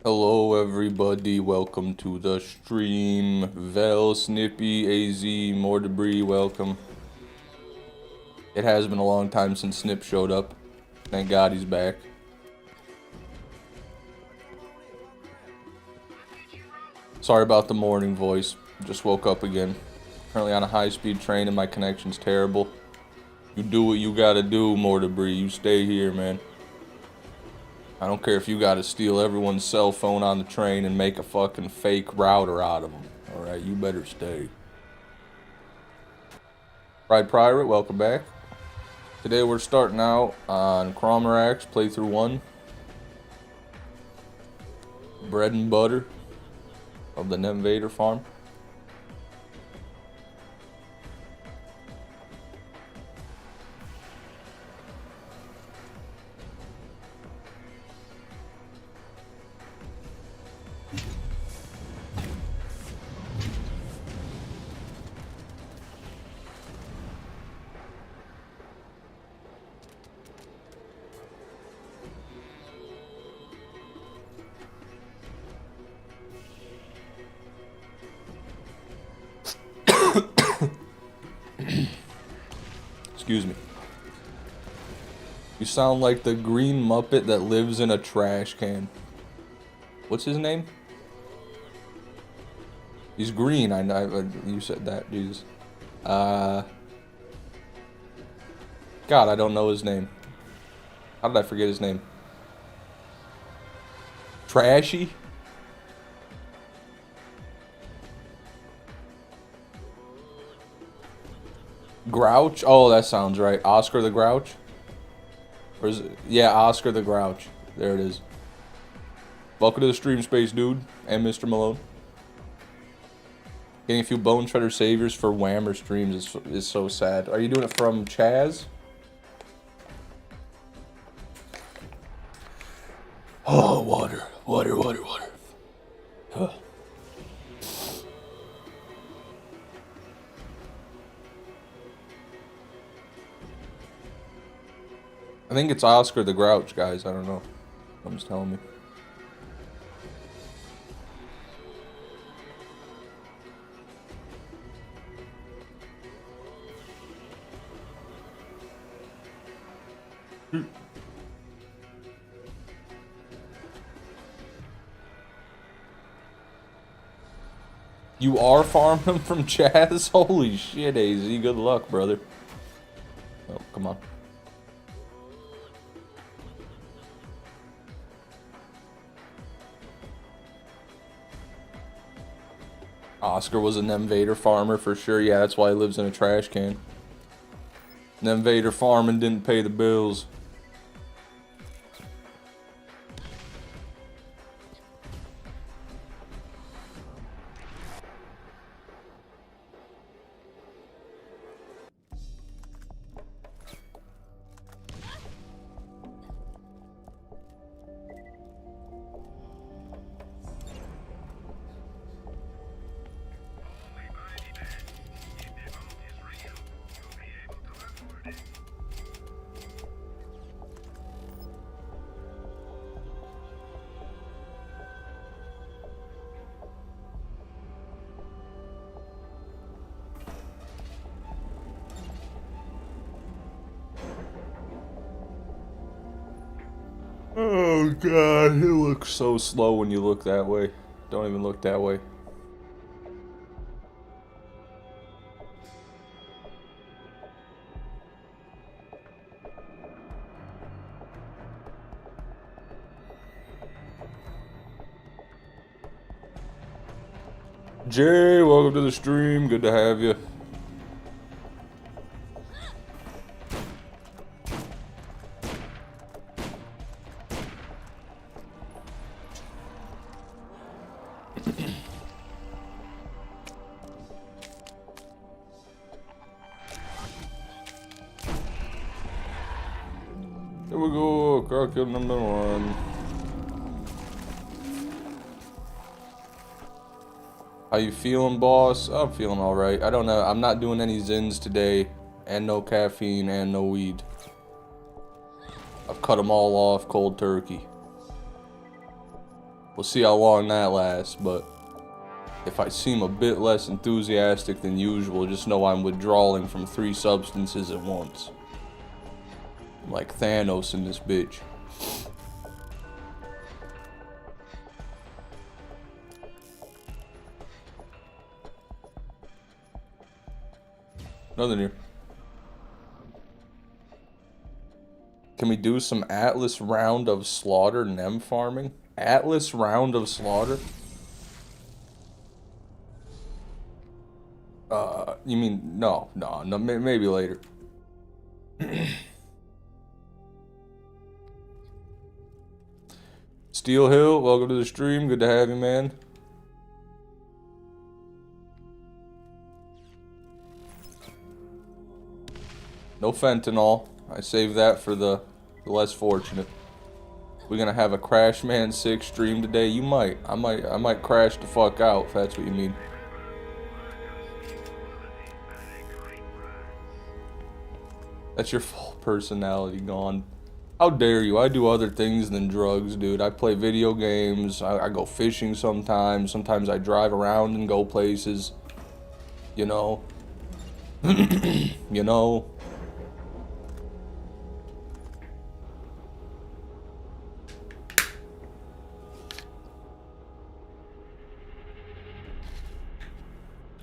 Hello everybody, welcome to the stream. Vel, Snippy, AZ, more debris, welcome. It has been a long time since Snip showed up. Thank God he's back. Sorry about the morning voice, just woke up again. Currently on a high-speed train and my connection's terrible. You do what you gotta do, more debris, you stay here, man. I don't care if you gotta steal everyone's cell phone on the train and make a fucking fake router out of them. Alright, you better stay. Pride Pirate, welcome back. Today we're starting out on Cromerax, playthrough 1. Bread and butter of the Nemesis Invader farm. Excuse me. You sound like the green Muppet that lives in a trash can. What's his name? He's green, I know. You said that, Jesus. God, I don't know his name. How did I forget his name? Trashy? Grouch? Oh, that sounds right. Oscar the Grouch? Or is it? Yeah, Oscar the Grouch. There it is. Welcome to the stream space, dude. And Mr. Malone. Getting a few Bone Shredder Saviors for Whammer streams is so sad. Are you doing it from Chaz? Oh, water. Water, water, water. Huh. I think it's Oscar the Grouch, guys. I don't know. Someone's telling me. You are farming them from Chaz? Holy shit, AZ. Good luck, brother. Oh, come on. Oscar was a Nemvader farmer for sure. Yeah, that's why he lives in a trash can. Nemvader farming didn't pay the bills. Oh god, it looks so slow when you look that way. Don't even look that way. Jay, welcome to the stream. Good to have you. Here we go, crocodile number 1. How you feeling, boss? I'm feeling alright. I don't know. I'm not doing any Zins today. And no caffeine and no weed. I've cut them all off cold turkey. We'll see how long that lasts, but if I seem a bit less enthusiastic than usual, just know I'm withdrawing from 3 substances at once. I'm like Thanos in this bitch. Nothing here. Can we do some Atlas round of slaughter nem farming? Atlas round of slaughter? You mean, no, maybe later. Steel Hill, welcome to the stream. Good to have you, man. No fentanyl. I saved that for the less fortunate. We're gonna have a Crash Man 6 stream today. You might. I might crash the fuck out if that's what you mean. That's your full personality gone. How dare you? I do other things than drugs, dude. I play video games. I go fishing sometimes. Sometimes I drive around and go places. You know. You know.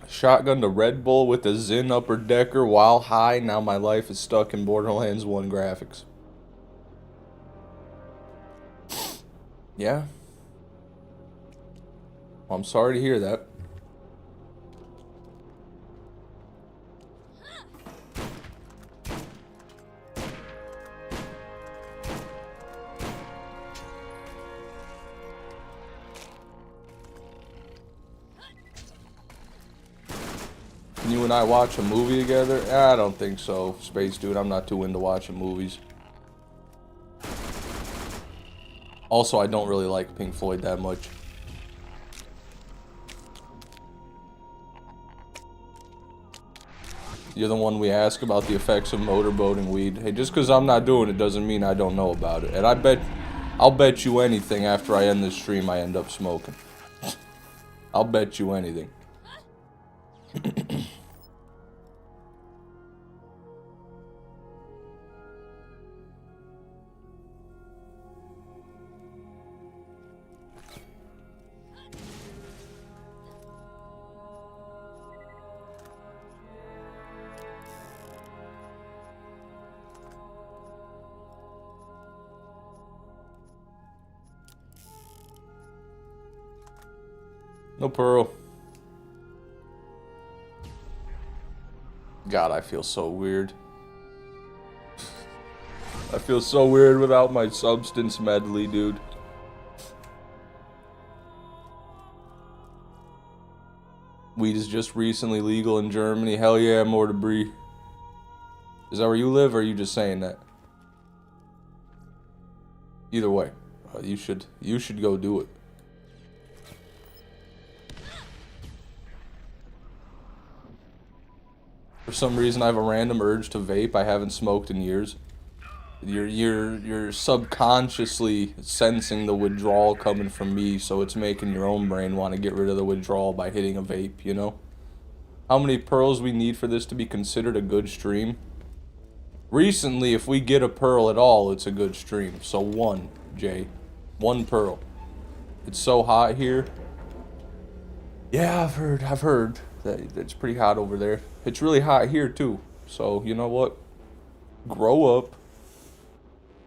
Shotgun to Red Bull with a Zin upper decker while high. Now my life is stuck in Borderlands 1 graphics. Yeah. Well, I'm sorry to hear that. Can you and I watch a movie together? I don't think so, Space Dude. I'm not too into watching movies. Also, I don't really like Pink Floyd that much. You're the one we ask about the effects of motorboating weed. Hey, just because I'm not doing it doesn't mean I don't know about it. And I'll bet you anything after I end this stream I end up smoking. I'll bet you anything. No pearl. God, I feel so weird. I feel so weird without my substance medley, dude. Weed is just recently legal in Germany. Hell yeah, more debris. Is that where you live, or are you just saying that? Either way, you should go do it. For some reason, I have a random urge to vape. I haven't smoked in years. You're subconsciously sensing the withdrawal coming from me, so it's making your own brain want to get rid of the withdrawal by hitting a vape, you know? How many pearls we need for this to be considered a good stream? Recently, if we get a pearl at all, it's a good stream. So 1, Jay. 1 pearl. It's so hot here. Yeah, I've heard that it's pretty hot over there. It's really hot here too. So, you know what? Grow up.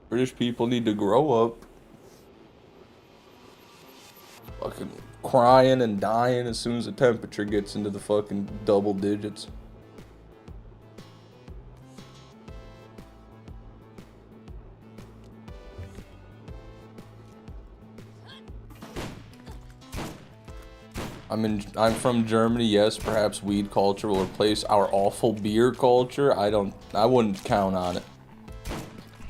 British people need to grow up. Fucking crying and dying as soon as the temperature gets into the fucking double digits. I'm from Germany, yes, perhaps weed culture will replace our awful beer culture. I wouldn't count on it.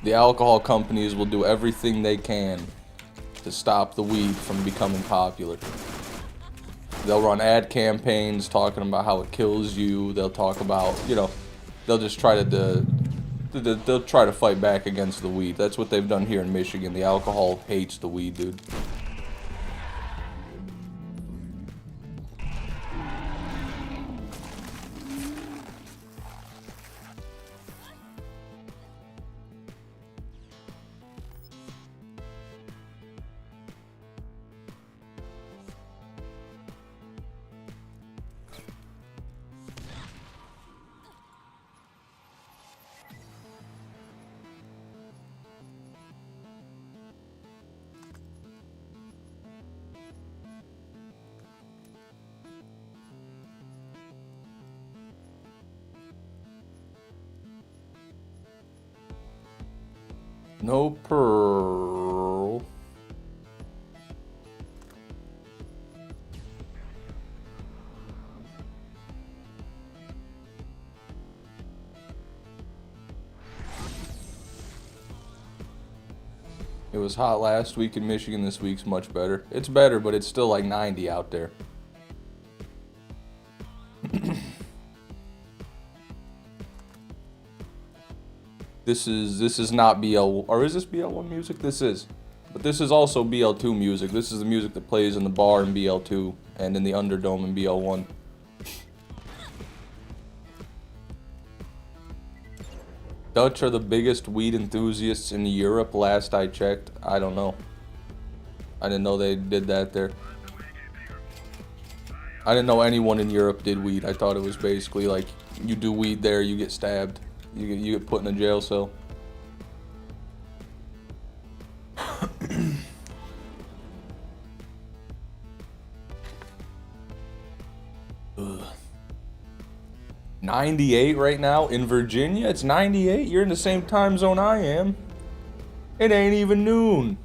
The alcohol companies will do everything they can to stop the weed from becoming popular. They'll run ad campaigns talking about how it kills you. They'll talk about, you know, they'll just try to they'll try to fight back against the weed. That's what they've done here in Michigan. The alcohol hates the weed, dude. No pearl. It was hot last week in Michigan. This week's much better. It's better, but it's still like 90 out there. This is not BL, or is this BL1 music? This is. But this is also BL2 music. This is the music that plays in the bar in BL2 and in the Underdome in BL1. Dutch are the biggest weed enthusiasts in Europe, last I checked. I don't know. I didn't know they did that there. I didn't know anyone in Europe did weed. I thought it was basically like, you do weed there, you get stabbed. You get put in a jail cell. 98 right now in Virginia? It's 98? You're in the same time zone I am. It ain't even noon.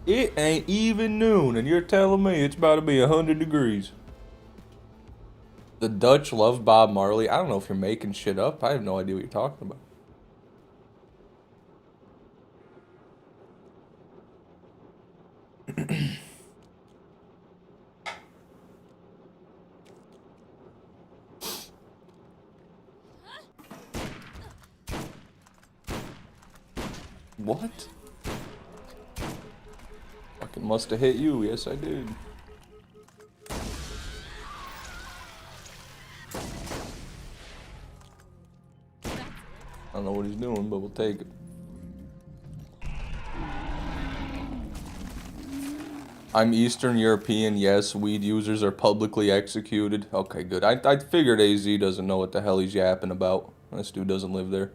It ain't even noon, and you're telling me it's about to be 100 degrees. The Dutch love Bob Marley. I don't know if you're making shit up. I have no idea what you're talking about. What? Fucking must have hit you. Yes, I did. I don't know what he's doing, but we'll take it. I'm Eastern European, yes. Weed users are publicly executed. Okay, good. I figured AZ doesn't know what the hell he's yapping about. This dude doesn't live there.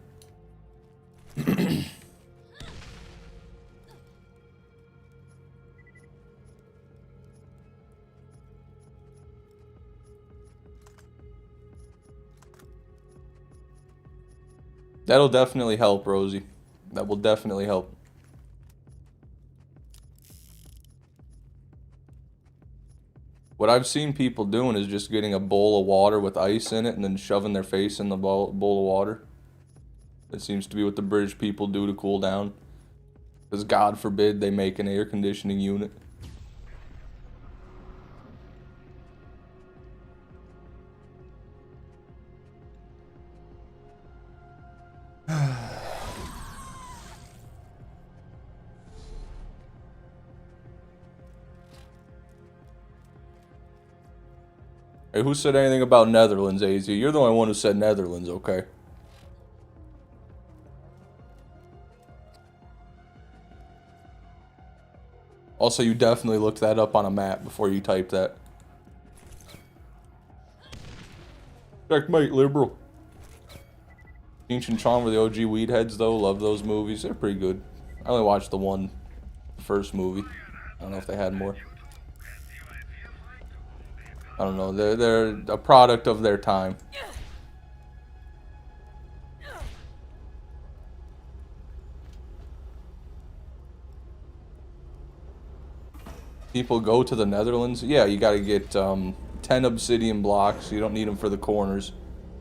That'll definitely help, Rosie. That will definitely help. What I've seen people doing is just getting a bowl of water with ice in it and then shoving their face in the bowl of water. That seems to be what the British people do to cool down. Because God forbid they make an air conditioning unit. Hey, who said anything about Netherlands, AZ? You're the only one who said Netherlands, okay? Also, you definitely looked that up on a map before you typed that. Checkmate, liberal. Ancient Charm were the OG weed heads, though. Love those movies. They're pretty good. I only watched the first movie. I don't know if they had more. I don't know. They're a product of their time. People go to the Netherlands. Yeah, you got to get 10 obsidian blocks. You don't need them for the corners.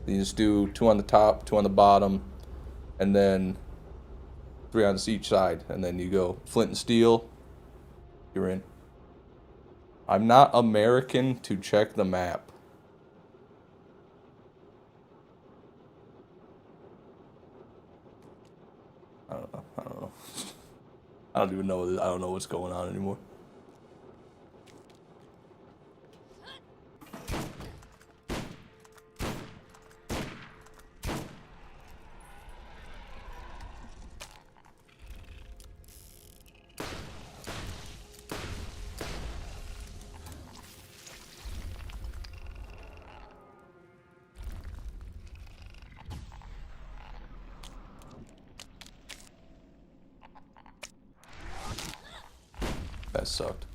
You just do 2 on the top, 2 on the bottom, and then 3 on each side. And then you go flint and steel. You're in. I'm not American to check the map. I don't know. I don't know. I don't even know. I don't know what's going on anymore. That sucked.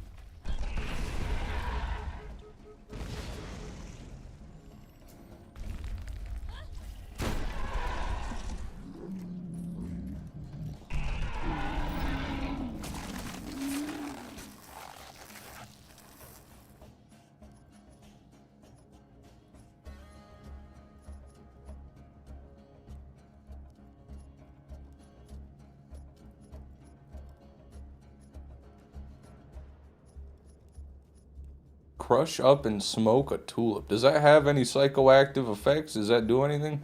Crush up and smoke a tulip. Does that have any psychoactive effects? Does that do anything?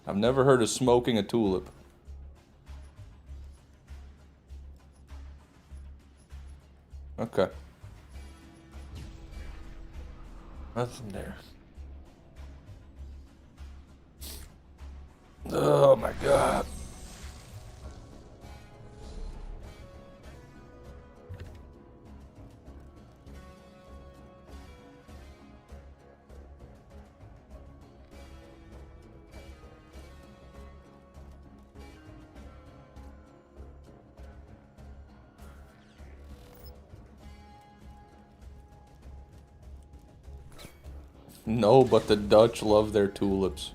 I've never heard of smoking a tulip. Okay. Nothing there. Oh my god. No, but the Dutch love their tulips.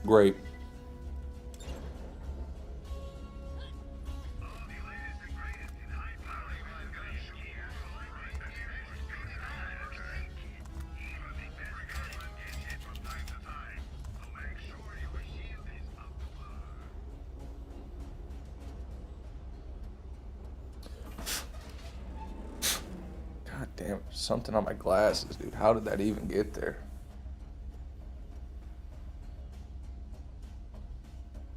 Great. God damn, something on my glasses, dude. How did that even get there?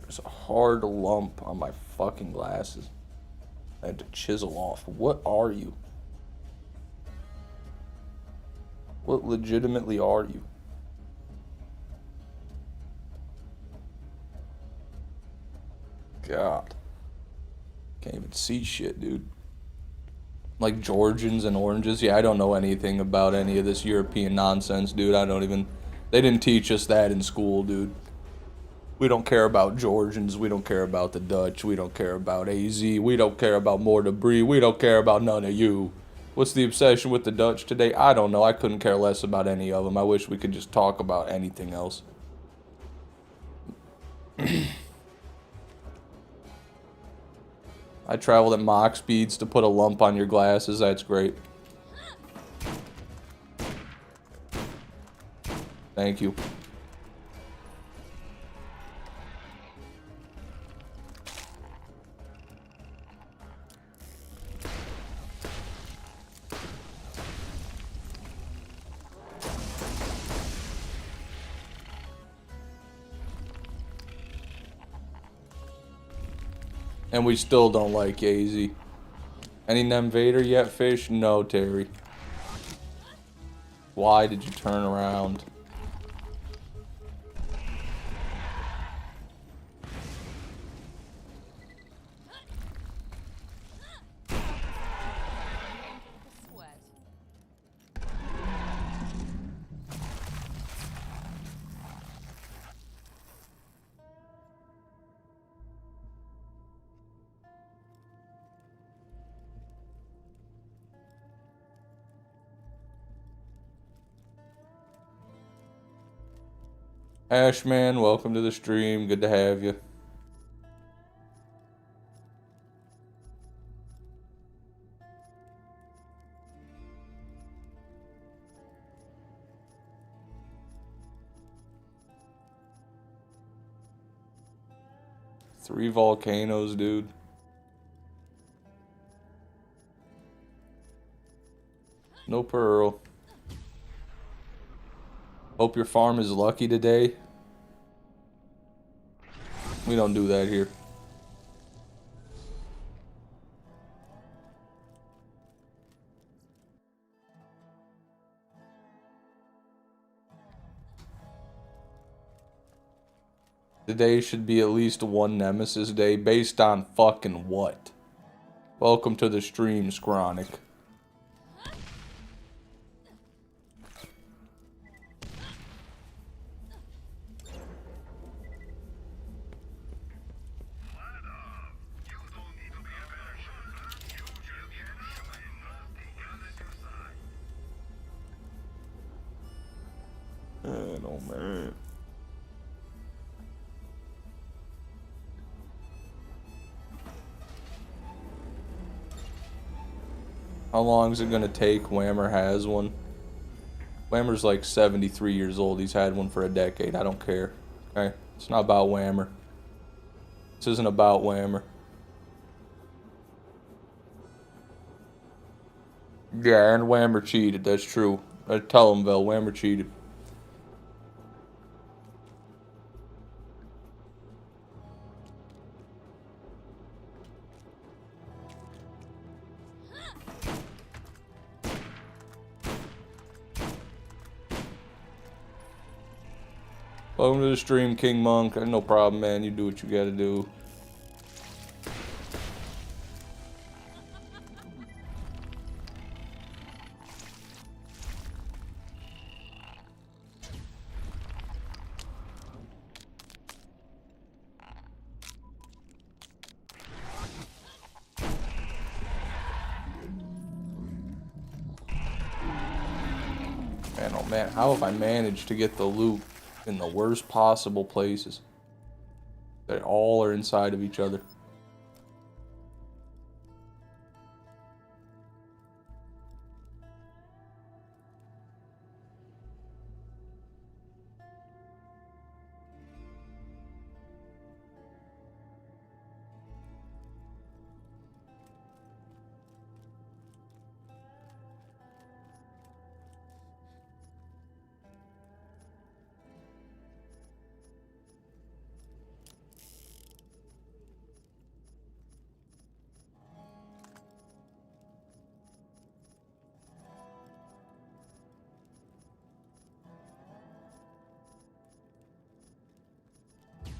There's a hard lump on my fucking glasses. I had to chisel off. What are you? What legitimately are you? God. Can't even see shit, dude. Like Georgians and oranges. Yeah, I don't know anything about any of this European nonsense, dude. I don't even... They didn't teach us that in school, dude. We don't care about Georgians. We don't care about the Dutch. We don't care about AZ. We don't care about more debris. We don't care about none of you. What's the obsession with the Dutch today? I don't know. I couldn't care less about any of them. I wish we could just talk about anything else. I traveled at Mach speeds to put a lump on your glasses. That's great. Thank you. And we still don't like AZ. Any Invader yet, Fish? No, Terry. Why did you turn around? Ashman, welcome to the stream. Good to have you. Three volcanoes, dude. No pearl. Hope your farm is lucky today. We don't do that here. Today should be at least one Nemesis day based on fucking what? Welcome to the stream, Scronic. Oh man. How long is it gonna take? Whammer has one. Whammer's like 73 years old. He's had one for a decade. I don't care. Okay? It's not about Whammer. This isn't about Whammer. Yeah, and Whammer cheated. That's true. I tell him, Vel, Whammer cheated. Welcome to the stream, King Monk. No problem, man. You do what you gotta do. Man, oh man, how have I managed to get the loot in the worst possible places? They all are inside of each other.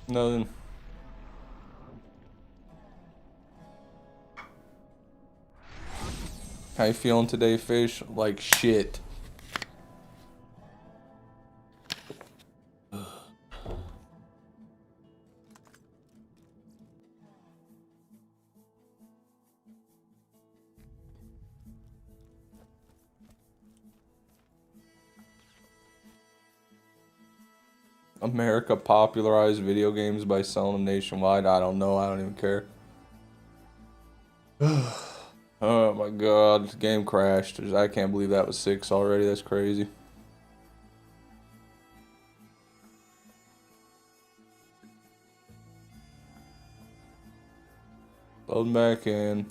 Nothing. How you feeling today, Fish? Like shit. America popularized video games by selling them nationwide. I don't know. I don't even care. Oh my god, the game crashed. I can't believe that was 6 already. That's crazy. Load back in.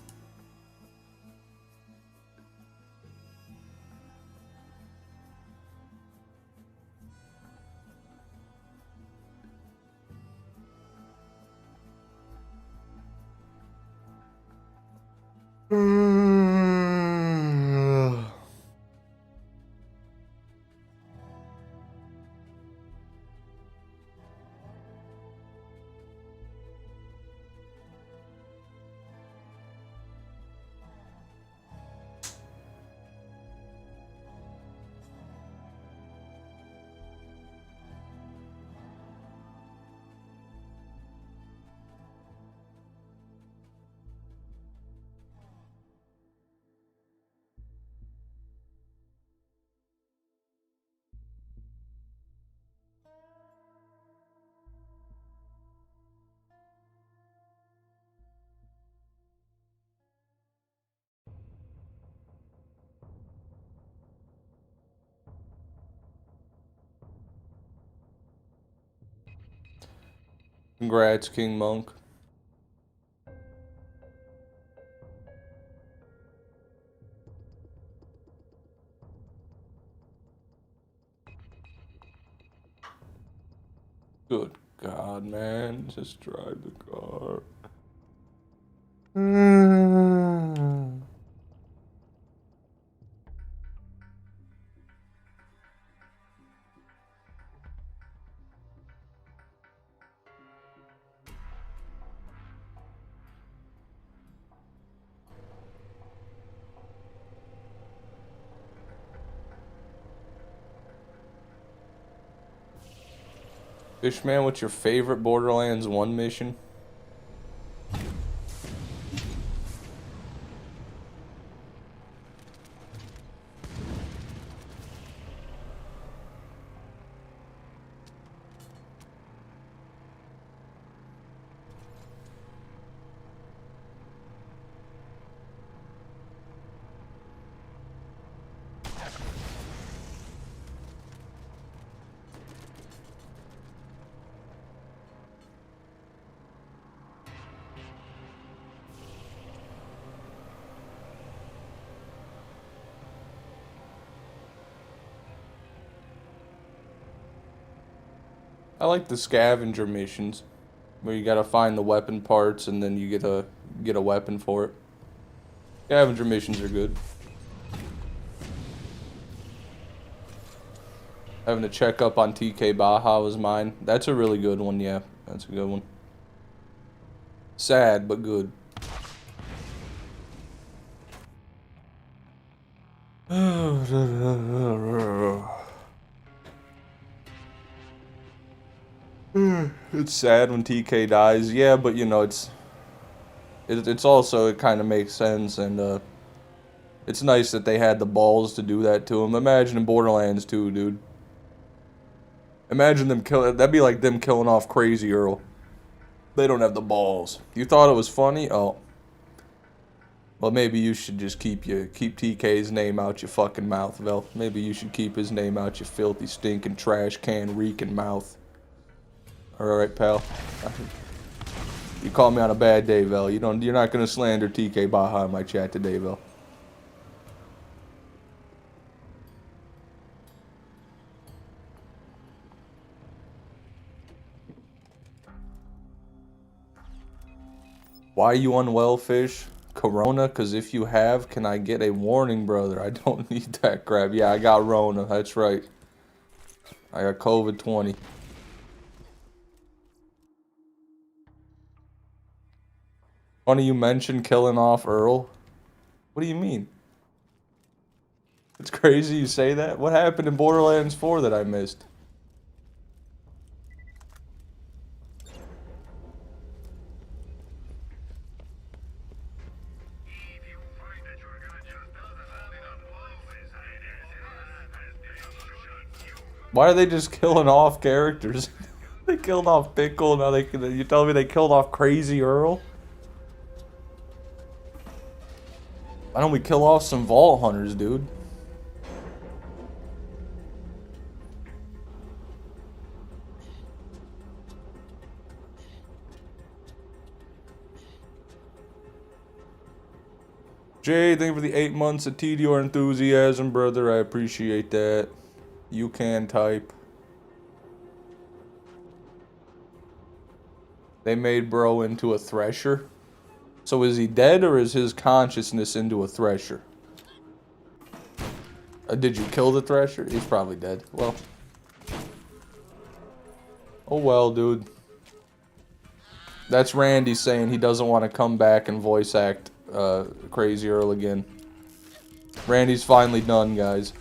Congrats, King Monk. Good God, man. Just drive the car. Fishman, what's your favorite Borderlands 1 mission? I like the scavenger missions, where you gotta find the weapon parts and then you get a weapon for it. Scavenger missions are good. Having to check up on TK Baja was mine. That's a really good one, yeah. That's a good one. Sad, but good. It's sad when TK dies, yeah, but you know, it's also, it kind of makes sense, and it's nice that they had the balls to do that to him. Imagine in Borderlands 2, dude. Imagine them that'd be like them killing off Crazy Earl. They don't have the balls. You thought it was funny? Oh. Well, maybe you should just keep TK's name out your fucking mouth, Vel. Maybe you should keep his name out your filthy, stinking, trash can, reeking mouth. Alright, pal. You called me on a bad day, Vel. You're not gonna slander TK Baja in my chat today, Vel. Why you unwell, Fish? Corona? Cause if you have, can I get a warning, brother? I don't need that crap. Yeah, I got Rona. That's right. I got COVID-20. Funny you mentioned killing off Earl. What do you mean? It's crazy you say that. What happened in Borderlands 4 that I missed? Why are they just killing off characters? They killed off Pickle, now you tell me they killed off Crazy Earl? Why don't we kill off some Vault Hunters, dude? Jay, thank you for the 8 months of TDR enthusiasm, brother. I appreciate that. You can type. They made bro into a thresher. So is he dead or is his consciousness into a thresher? Did you kill the thresher? He's probably dead. Well. Oh well, dude. That's Randy saying he doesn't want to come back and voice act Crazy Earl again. Randy's finally done, guys.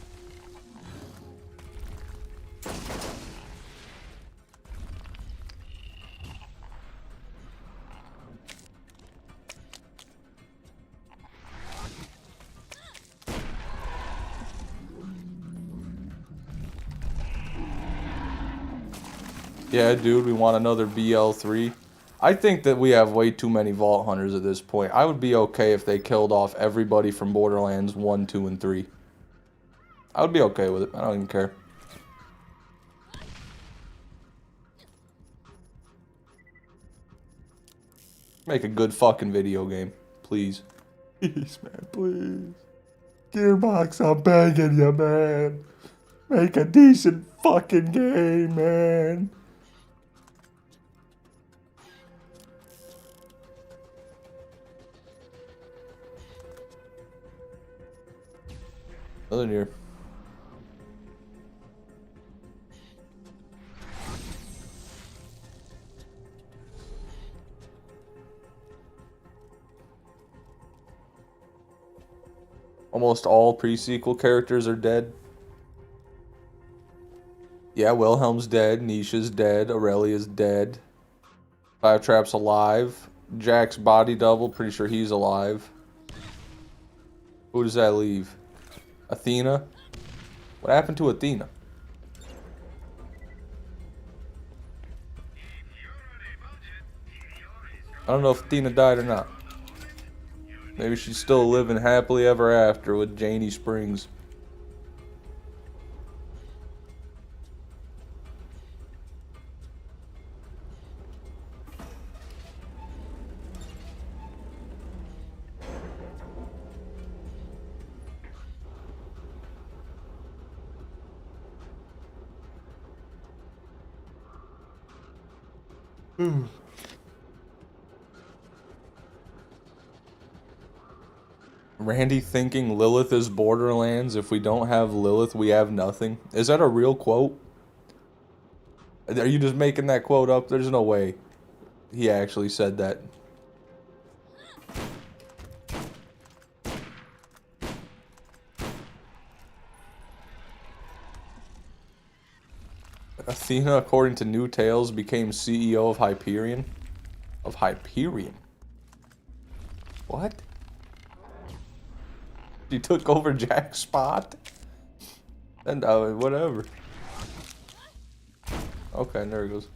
Yeah, dude, we want another BL3. I think that we have way too many Vault Hunters at this point. I would be okay if they killed off everybody from Borderlands 1, 2, and 3. I would be okay with it. I don't even care. Make a good fucking video game, please. Please, man, please. Gearbox, I'm begging you, man. Make a decent fucking game, man. Nothing here. Almost all pre-sequel characters are dead. Yeah, Wilhelm's dead, Nisha's dead, Aurelia's dead. Five Trap's alive. Jack's body double, pretty sure he's alive. Who does that leave? Athena? What happened to Athena? I don't know if Athena died or not. Maybe she's still living happily ever after with Janie Springs. Randy thinking Lilith is Borderlands. If we don't have Lilith, we have nothing. Is that a real quote? Are you just making that quote up? There's no way he actually said that. Athena, according to New Tales, became CEO of Hyperion. Of Hyperion? What? She took over Jack's spot? And whatever. Okay, there it goes.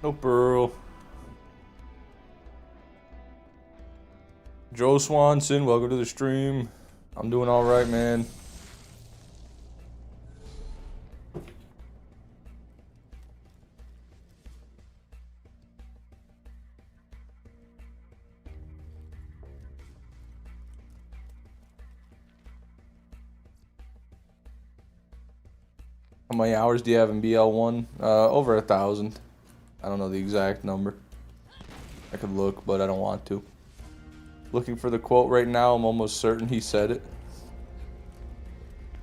No Burrow. Joe Swanson, welcome to the stream. I'm doing alright, man. How many hours do you have in BL1? Over 1,000. I don't know the exact number. I could look, but I don't want to. Looking for the quote right now. I'm almost certain he said it.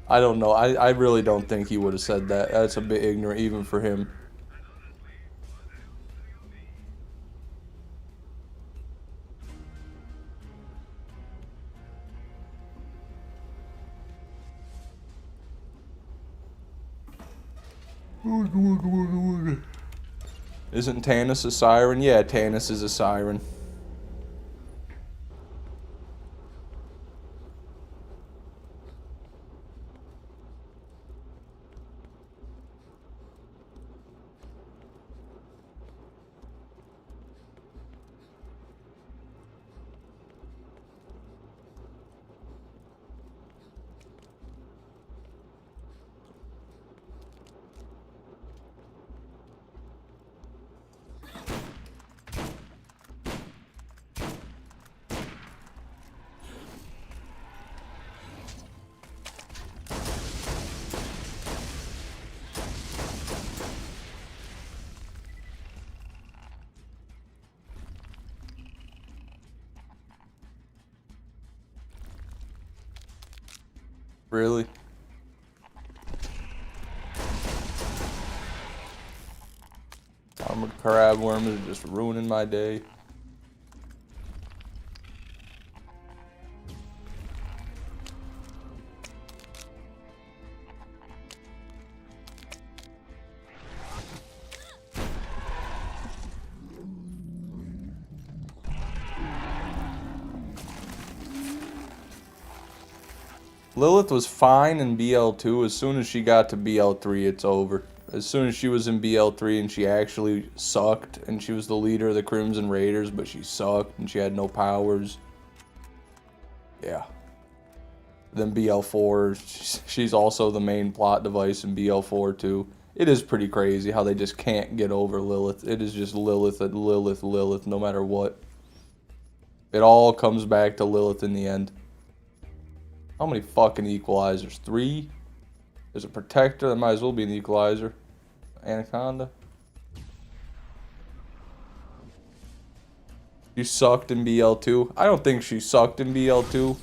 I don't know. I really don't think he would have said that. That's a bit ignorant even for him. Isn't Tannis a siren? Yeah, Tannis is a siren. Really? Armored crab worms are just ruining my day. Lilith was fine in BL2. As soon as she got to BL3, it's over. As soon as she was in BL3 and she actually sucked, and she was the leader of the Crimson Raiders, but she sucked and she had no powers. Yeah. Then BL4, she's also the main plot device in BL4 too. It is pretty crazy how they just can't get over Lilith. It is just Lilith and Lilith, Lilith, no matter what. It all comes back to Lilith in the end. How many fucking equalizers? 3? There's a protector. That might as well be an equalizer. Anaconda. You sucked in BL2. I don't think she sucked in BL2.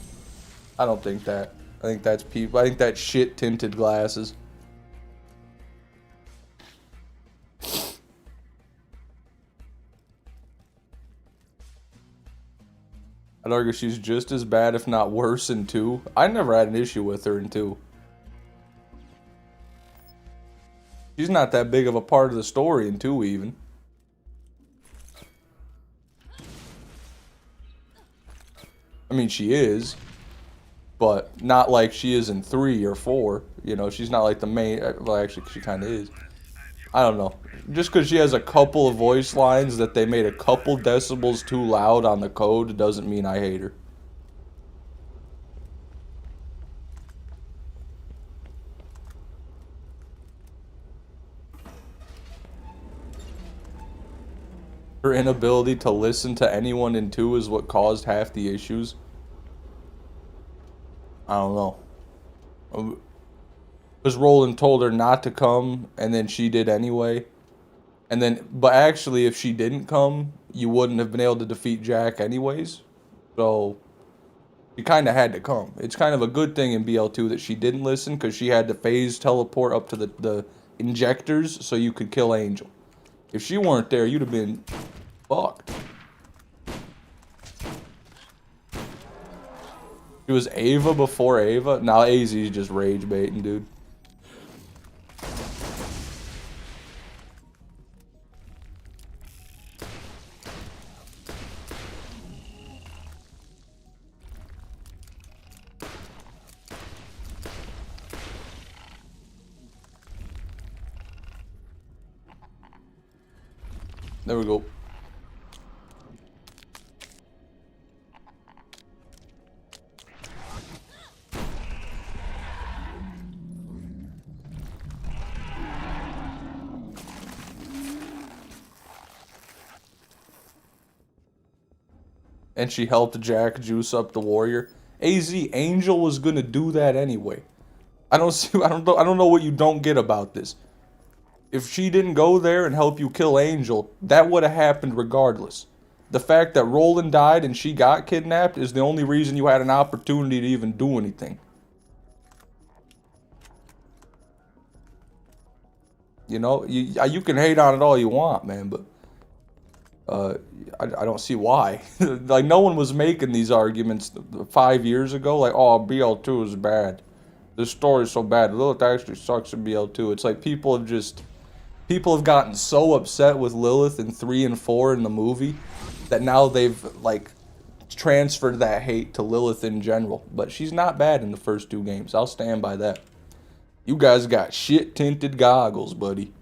I don't think that. I think that's people. I think that's shit tinted glasses. I'd argue she's just as bad, if not worse, in 2. I never had an issue with her in 2. She's not that big of a part of the story in 2 even. I mean, she is, but not like she is in 3 or 4. You know, she's not like the main. Well, actually, she kind of is. I don't know. Just because she has a couple of voice lines that they made a couple decibels too loud on the code doesn't mean I hate her. Her inability to listen to anyone in 2 is what caused half the issues. I don't know. Because Roland told her not to come, and then she did anyway. And then, but actually, if she didn't come, you wouldn't have been able to defeat Jack anyways. So, she kind of had to come. It's kind of a good thing in BL2 that she didn't listen, because she had to phase teleport up to the injectors so you could kill Angel. If she weren't there, you'd have been fucked. She was Ava before Ava. Now AZ's just rage baiting, dude. There we go. And she helped Jack juice up the warrior. AZ, Angel was gonna do that anyway. I don't know what you don't get about this. If she didn't go there and help you kill Angel, that would have happened regardless. The fact that Roland died and she got kidnapped is the only reason you had an opportunity to even do anything. You know, you can hate on it all you want, man, but I don't see why. Like, no one was making these arguments 5 years ago. Like, oh, BL2 is bad. This story's so bad. Lilith actually sucks in BL2. It's like people have gotten so upset with Lilith in 3 and 4 in the movie that now they've, like, transferred that hate to Lilith in general. But she's not bad in the first 2 games. I'll stand by that. You guys got shit-tinted goggles, buddy.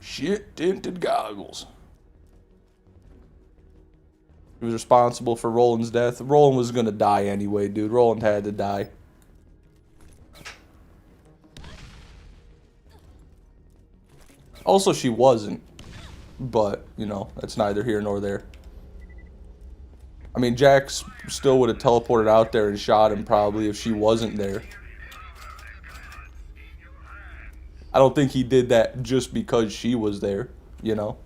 Shit-tinted goggles. He was responsible for Roland's death. Roland was gonna die anyway, dude. Roland had to die. Also, she wasn't. But, you know, that's neither here nor there. I mean, Jack still would have teleported out there and shot him probably if she wasn't there. I don't think he did that just because she was there, you know?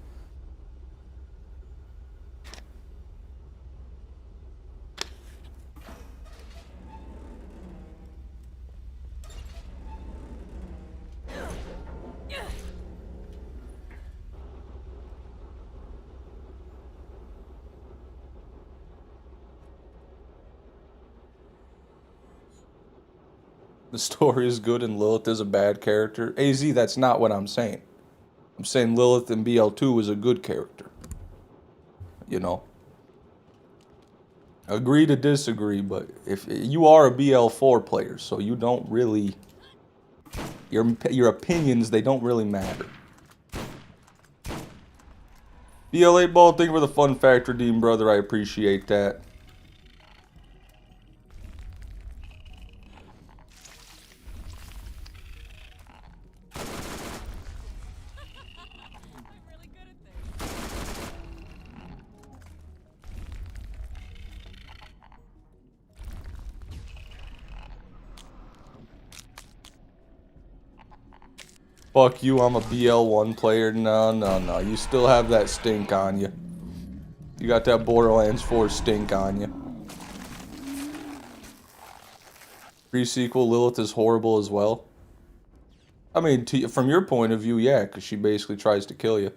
The story is good and Lilith is a bad character. AZ, that's not what I'm saying. I'm saying Lilith in BL2 is a good character. You know? Agree to disagree, but if you are a BL4 player, so you don't really... Your opinions, they don't really matter. BL8 Ball, thank you for the fun fact, Redeem, brother. I appreciate that. Fuck you, I'm a BL1 player. No. You still have that stink on you. You got that Borderlands 4 stink on you. Pre-sequel, Lilith is horrible as well. I mean, from your point of view, yeah, because she basically tries to kill you.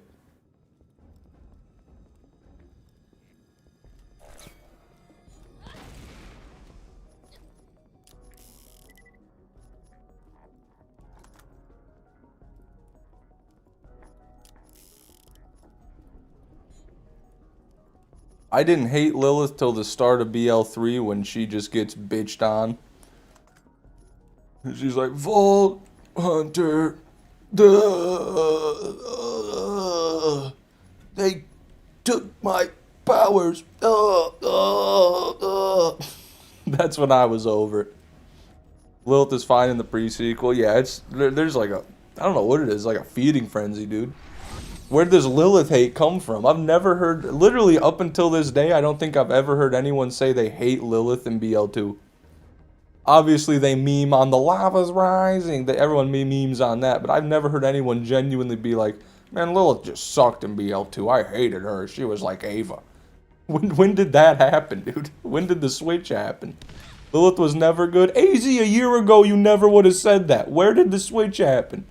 I didn't hate Lilith till the start of BL3 when she just gets bitched on. She's like, Vault Hunter, they took my powers. That's when I was over it. Lilith is fine in the pre-sequel. Yeah, there's like I don't know what it is, like a feeding frenzy, dude. Where does Lilith hate come from? I've never heard, literally up until this day, I don't think I've ever heard anyone say they hate Lilith in BL2. Obviously, they meme on the lava's rising. Everyone memes on that, but I've never heard anyone genuinely be like, man, Lilith just sucked in BL2. I hated her. She was like Ava. When did that happen, dude? When did the switch happen? Lilith was never good. AZ, a year ago, you never would have said that. Where did the switch happen?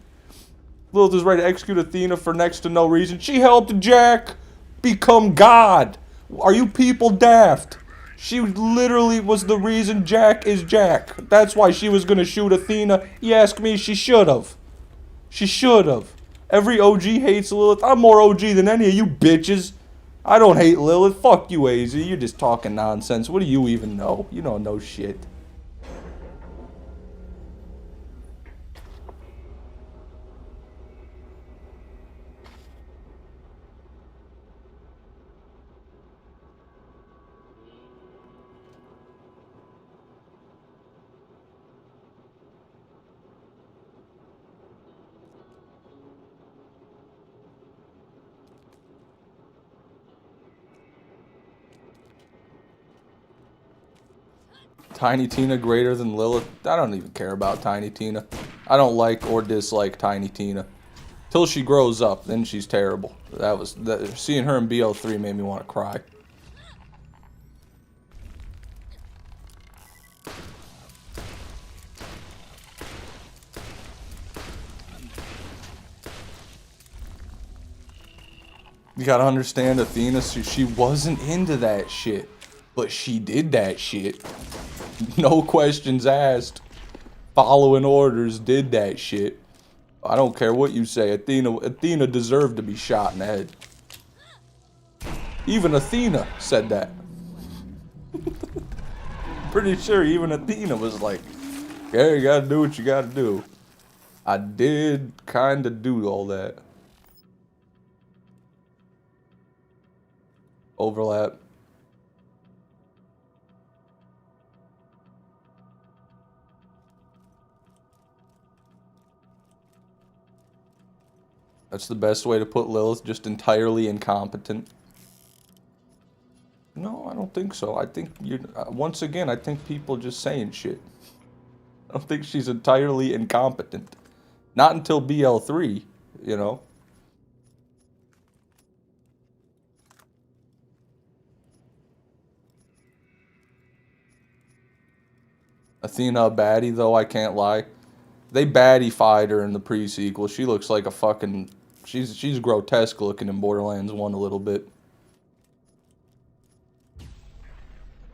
Lilith is ready to execute Athena for next to no reason. She helped Jack become God. Are you people daft? She literally was the reason Jack is Jack. That's why she was going to shoot Athena. You ask me, she should have. She should have. Every OG hates Lilith. I'm more OG than any of you bitches. I don't hate Lilith. Fuck you, AZ. You're just talking nonsense. What do you even know? You don't know shit. Tiny Tina greater than Lilith? I don't even care about Tiny Tina. I don't like or dislike Tiny Tina. Till she grows up, then she's terrible. Seeing her in BL3 made me want to cry. You gotta understand, Athena, she wasn't into that shit. But she did that shit. No questions asked. Following orders, did that shit. I don't care what you say. Athena deserved to be shot in the head. Even Athena said that. Pretty sure even Athena was like, yeah, you gotta do what you gotta do. I did kinda do all that. Overlap. That's the best way to put Lilith, just entirely incompetent. No, I don't think so. I think once again, I think people just saying shit. I don't think she's entirely incompetent. Not until BL3, you know. Athena a baddie though, I can't lie. They baddie-fied her in the pre-sequel. She looks like a fucking... She's grotesque looking in Borderlands 1 a little bit.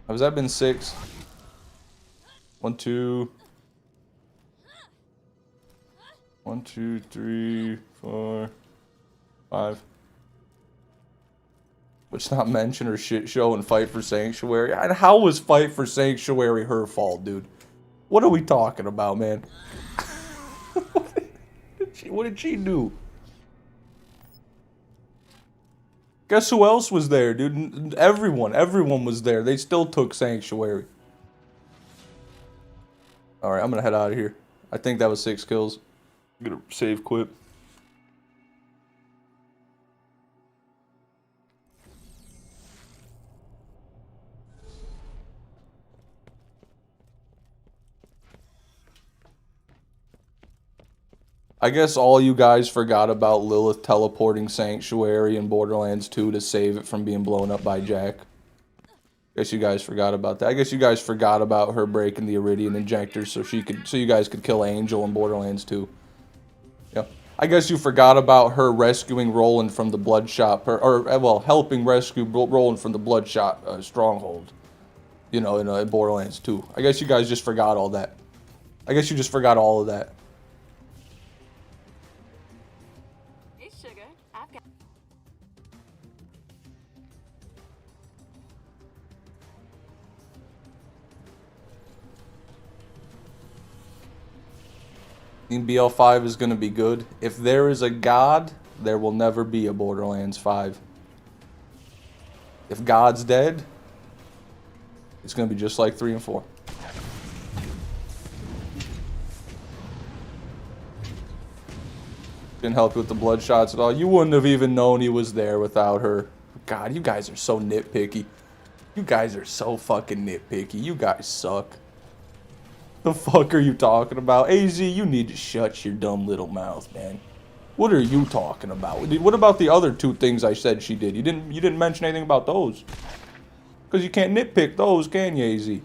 Has that been 6? 1, 2... 1, 2, 3, 4, 5. Let's not mention her shit show and Fight for Sanctuary. And how was Fight for Sanctuary her fault, dude? What are we talking about, man? What did she do? Guess who else was there, dude? Everyone was there. They still took Sanctuary. Alright, I'm gonna head out of here. I think that was 6 kills. I'm gonna save quit. I guess all you guys forgot about Lilith teleporting Sanctuary in Borderlands 2 to save it from being blown up by Jack. Guess you guys forgot about that. I guess you guys forgot about her breaking the Iridium injector so you guys could kill Angel in Borderlands 2. Yeah. I guess you forgot about her rescuing Roland from the Bloodshot, well, helping rescue Roland from the Bloodshot stronghold. You know, in Borderlands 2. I guess you guys just forgot all that. I guess you just forgot all of that. I think BL5 is going to be good. If there is a God, there will never be a Borderlands 5. If God's dead, it's going to be just like 3 and 4. Didn't help you with the Bloodshots at all. You wouldn't have even known he was there without her. God, you guys are so nitpicky. You guys are so fucking nitpicky. You guys suck. The fuck are you talking about? AZ, you need to shut your dumb little mouth, man. What are you talking about? What about the other 2 things I said she did? You didn't mention anything about those. Because you can't nitpick those, can you, AZ?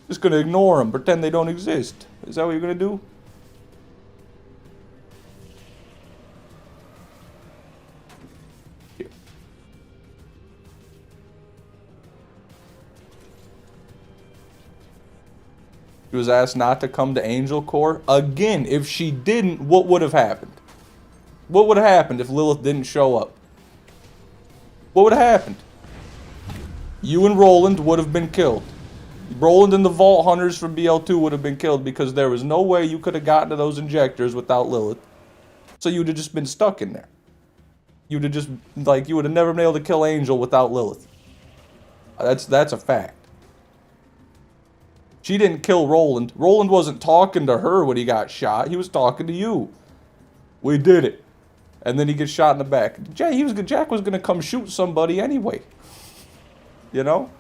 Just gonna ignore them, pretend they don't exist. Is that what you're gonna do? Here. She was asked not to come to Angel Core. Again, if she didn't, what would have happened? What would have happened if Lilith didn't show up? What would have happened? You and Roland would have been killed. Roland and the Vault Hunters from BL2 would have been killed because there was no way you could have gotten to those injectors without Lilith. So you would have just been stuck in there. You would have just, like, you would have never been able to kill Angel without Lilith. That's a fact. She didn't kill Roland. Roland wasn't talking to her when he got shot. He was talking to you. We did it. And then he gets shot in the back. Jack was going to come shoot somebody anyway. You know?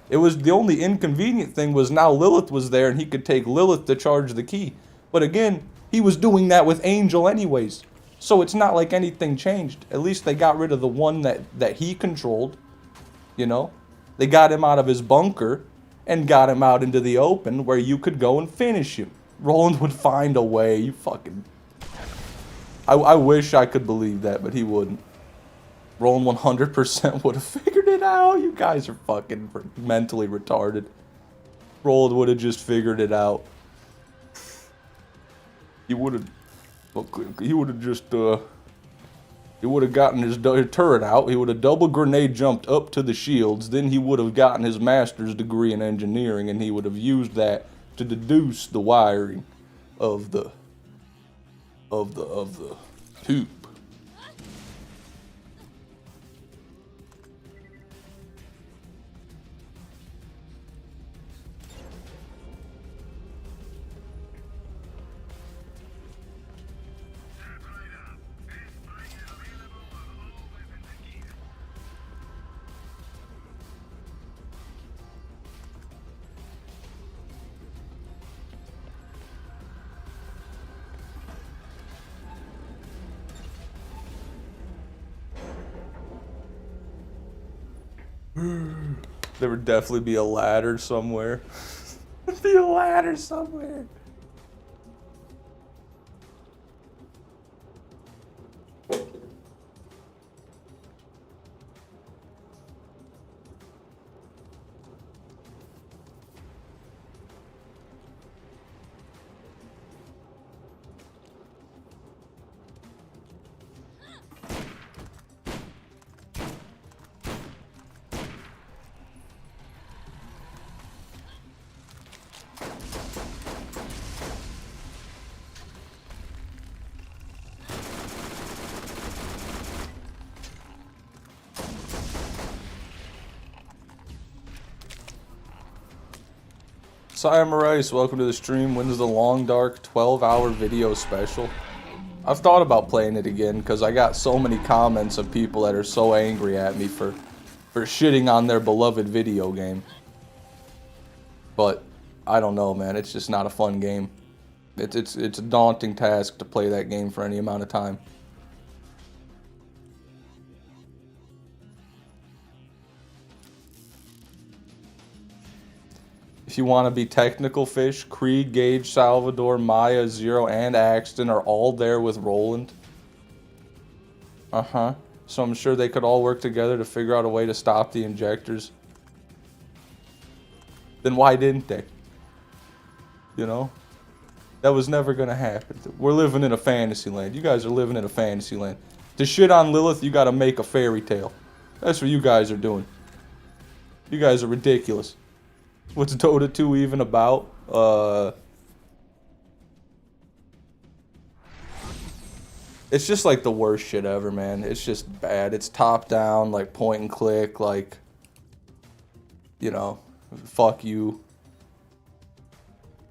It was the only inconvenient thing was now Lilith was there and he could take Lilith to charge the key. But again, he was doing that with Angel anyways. So it's not like anything changed. At least they got rid of the one that he controlled. You know? They got him out of his bunker and got him out into the open where you could go and finish him. Roland would find a way. You fucking... I wish I could believe that, but he wouldn't. Roland 100% would have figured it out. You guys are fucking mentally retarded. Roland would have just figured it out. He would have just, he would have gotten his turret out. He would have double grenade jumped up to the shields. Then he would have gotten his master's degree in engineering, and he would have used that to deduce the wiring of the tube. There would definitely be a ladder somewhere. There'd be a ladder somewhere. Rice, welcome to the stream. When's the Long Dark 12-hour video special? I've thought about playing it again because I got so many comments of people that are so angry at me for shitting on their beloved video game. But I don't know, man. It's just not a fun game. It's a daunting task to play that game for any amount of time. If you want to be technical, Fish, Krieg, Gage, Salvador, Maya, Zero, and Axton are all there with Roland. Uh-huh. So I'm sure they could all work together to figure out a way to stop the injectors. Then why didn't they? You know? That was never gonna happen. We're living in a fantasy land. You guys are living in a fantasy land. To shit on Lilith, you gotta make a fairy tale. That's what you guys are doing. You guys are ridiculous. What's Dota 2 even about? It's just like the worst shit ever, man. It's just bad. It's top down, like point and click, like, you know, fuck you.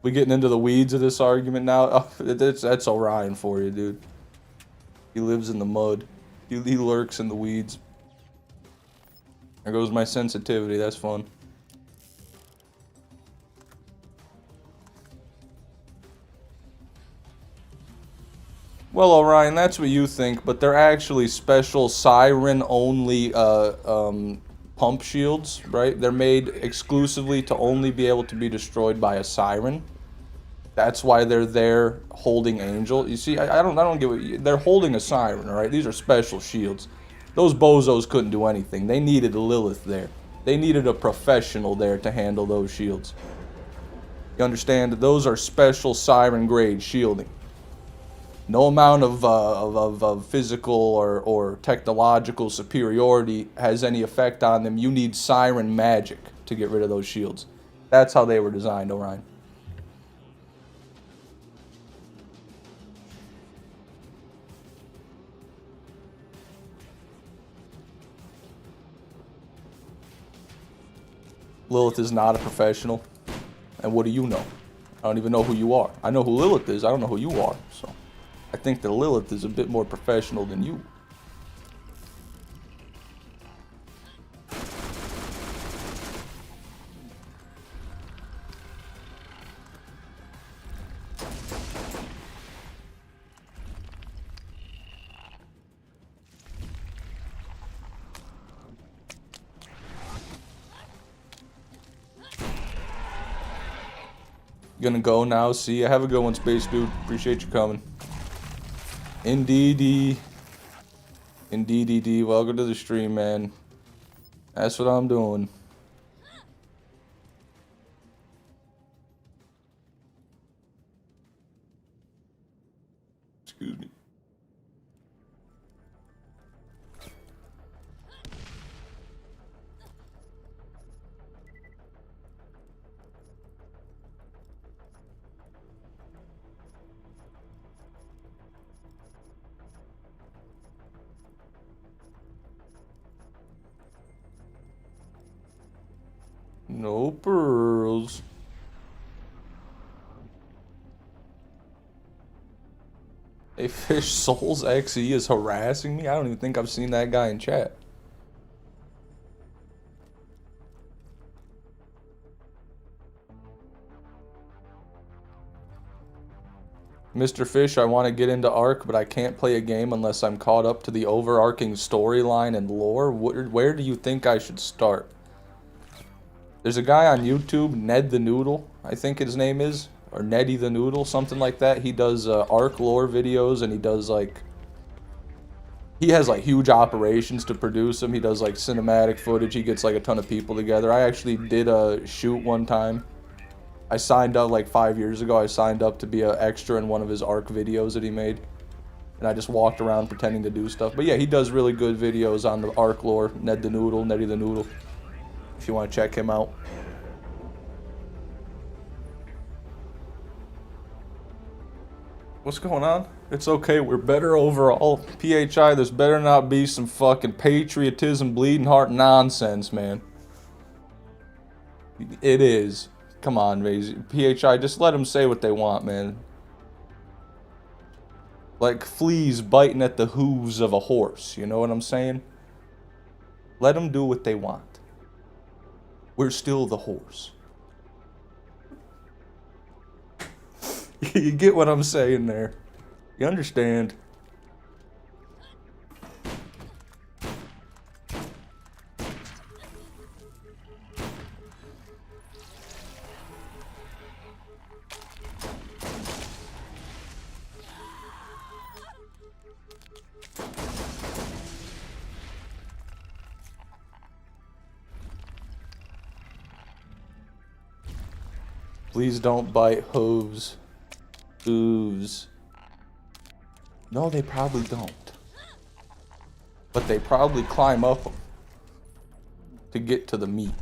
We getting into the weeds of this argument now? Oh, that's Orion for you, dude. He lives in the mud. He lurks in the weeds. There goes my sensitivity. That's fun. Well, Orion, that's what you think, but they're actually special siren-only pump shields, right? They're made exclusively to only be able to be destroyed by a siren. That's why they're there holding Angel. You see, I don't get what they're holding a siren, all right? These are special shields. Those bozos couldn't do anything. They needed a Lilith there. They needed a professional there to handle those shields. You understand? Those are special siren-grade shielding. No amount of physical or technological superiority has any effect on them. You need siren magic to get rid of those shields. That's how they were designed, Orion. Lilith is not a professional. And what do you know? I don't even know who you are. I know who Lilith is. I don't know who you are. So I think that Lilith is a bit more professional than you. Gonna go now. See ya. Have a good one, Space Dude. Appreciate you coming. Indeedy. Indeedy. Welcome to the stream, man. That's what I'm doing. Excuse me. No pearls. A Fish Souls XE is harassing me? I don't even think I've seen that guy in chat. Mr. Fish, I want to get into Ark, but I can't play a game unless I'm caught up to the overarching storyline and lore. Where do you think I should start? There's a guy on YouTube, Ned the Noodle, I think his name is, or Neddy the Noodle, something like that. He does Ark lore videos, and he does like, he has like huge operations to produce them. He does like cinematic footage. He gets like a ton of people together. I actually did a shoot one time. I signed up like 5 years ago. I signed up to be an extra in one of his Ark videos that he made. And I just walked around pretending to do stuff. But yeah, he does really good videos on the Ark lore. Ned the Noodle, Neddy the Noodle. If you want to check him out. What's going on? It's okay, we're better overall. PHI, there's better not be some fucking patriotism, bleeding heart nonsense, man. It is. Come on, Maisie. PHI, just let them say what they want, man. Like fleas biting at the hooves of a horse, you know what I'm saying? Let them do what they want. We're still the horse. You get what I'm saying there. You understand? Please don't bite hooves. Hooves. No, they probably don't. But they probably climb up them to get to the meat.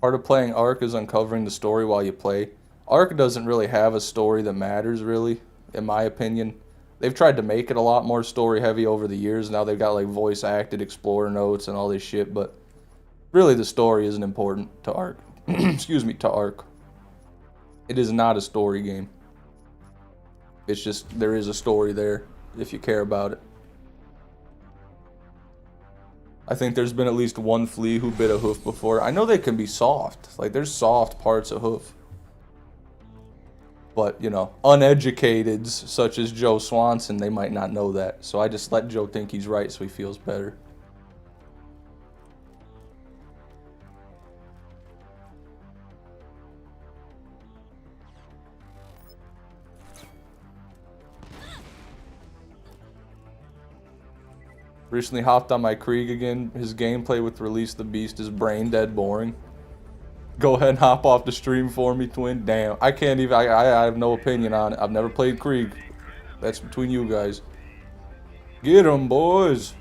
Part of playing Ark is uncovering the story while you play. Ark doesn't really have a story that matters, really, in my opinion. They've tried to make it a lot more story heavy over the years. Now they've got like voice acted explorer notes and all this shit, but really the story isn't important to Ark. Excuse me, to Ark. It is not a story game. It's just there is a story there if you care about it. I think there's been at least one flea who bit a hoof before. I know they can be soft. Like, there's soft parts of hoof. But, you know, uneducateds such as Joe Swanson, they might not know that. So I just let Joe think he's right so he feels better. Recently hopped on my Krieg again. His gameplay with Release the Beast is brain dead boring. Go ahead and hop off the stream for me, twin. Damn, I can't even, I have no opinion on it. I've never played Krieg. That's between you guys. Get 'em, boys.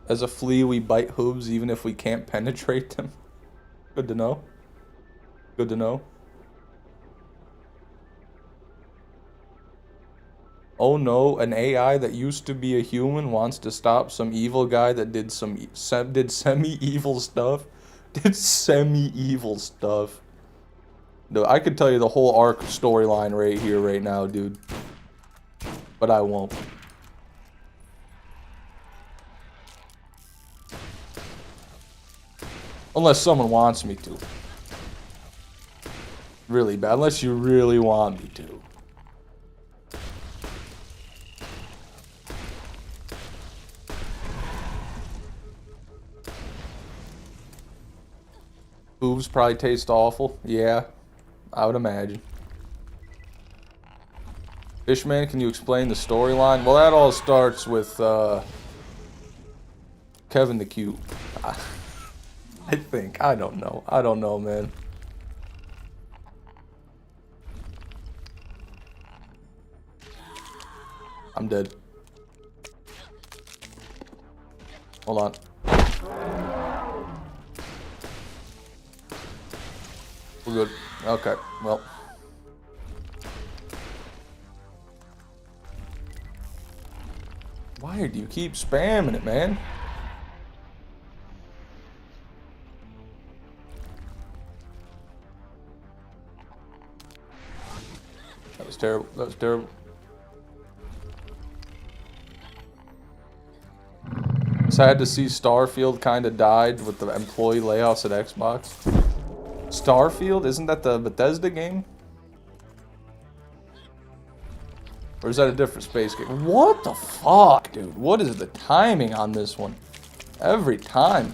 As a flea, we bite hooves even if we can't penetrate them. Good to know. Good to know. Oh no, an AI that used to be a human wants to stop some evil guy that did semi-evil stuff. Did semi-evil stuff. No, I could tell you the whole Ark storyline right here, right now, dude. But I won't. Unless someone wants me to. Really bad. Unless you really want me to. Hooves probably taste awful. Yeah, I would imagine. Fishman, can you explain the storyline? Well, that all starts with Kevin the Cube. I think. I don't know. I don't know, man. I'm dead. Hold on. We're good. Okay, well. Why do you keep spamming it, man? That was terrible. That was terrible. Sad to see Starfield kind of died with the employee layoffs at Xbox. Starfield? Isn't that the Bethesda game? Or is that a different space game? What the fuck, dude? What is the timing on this one? Every time.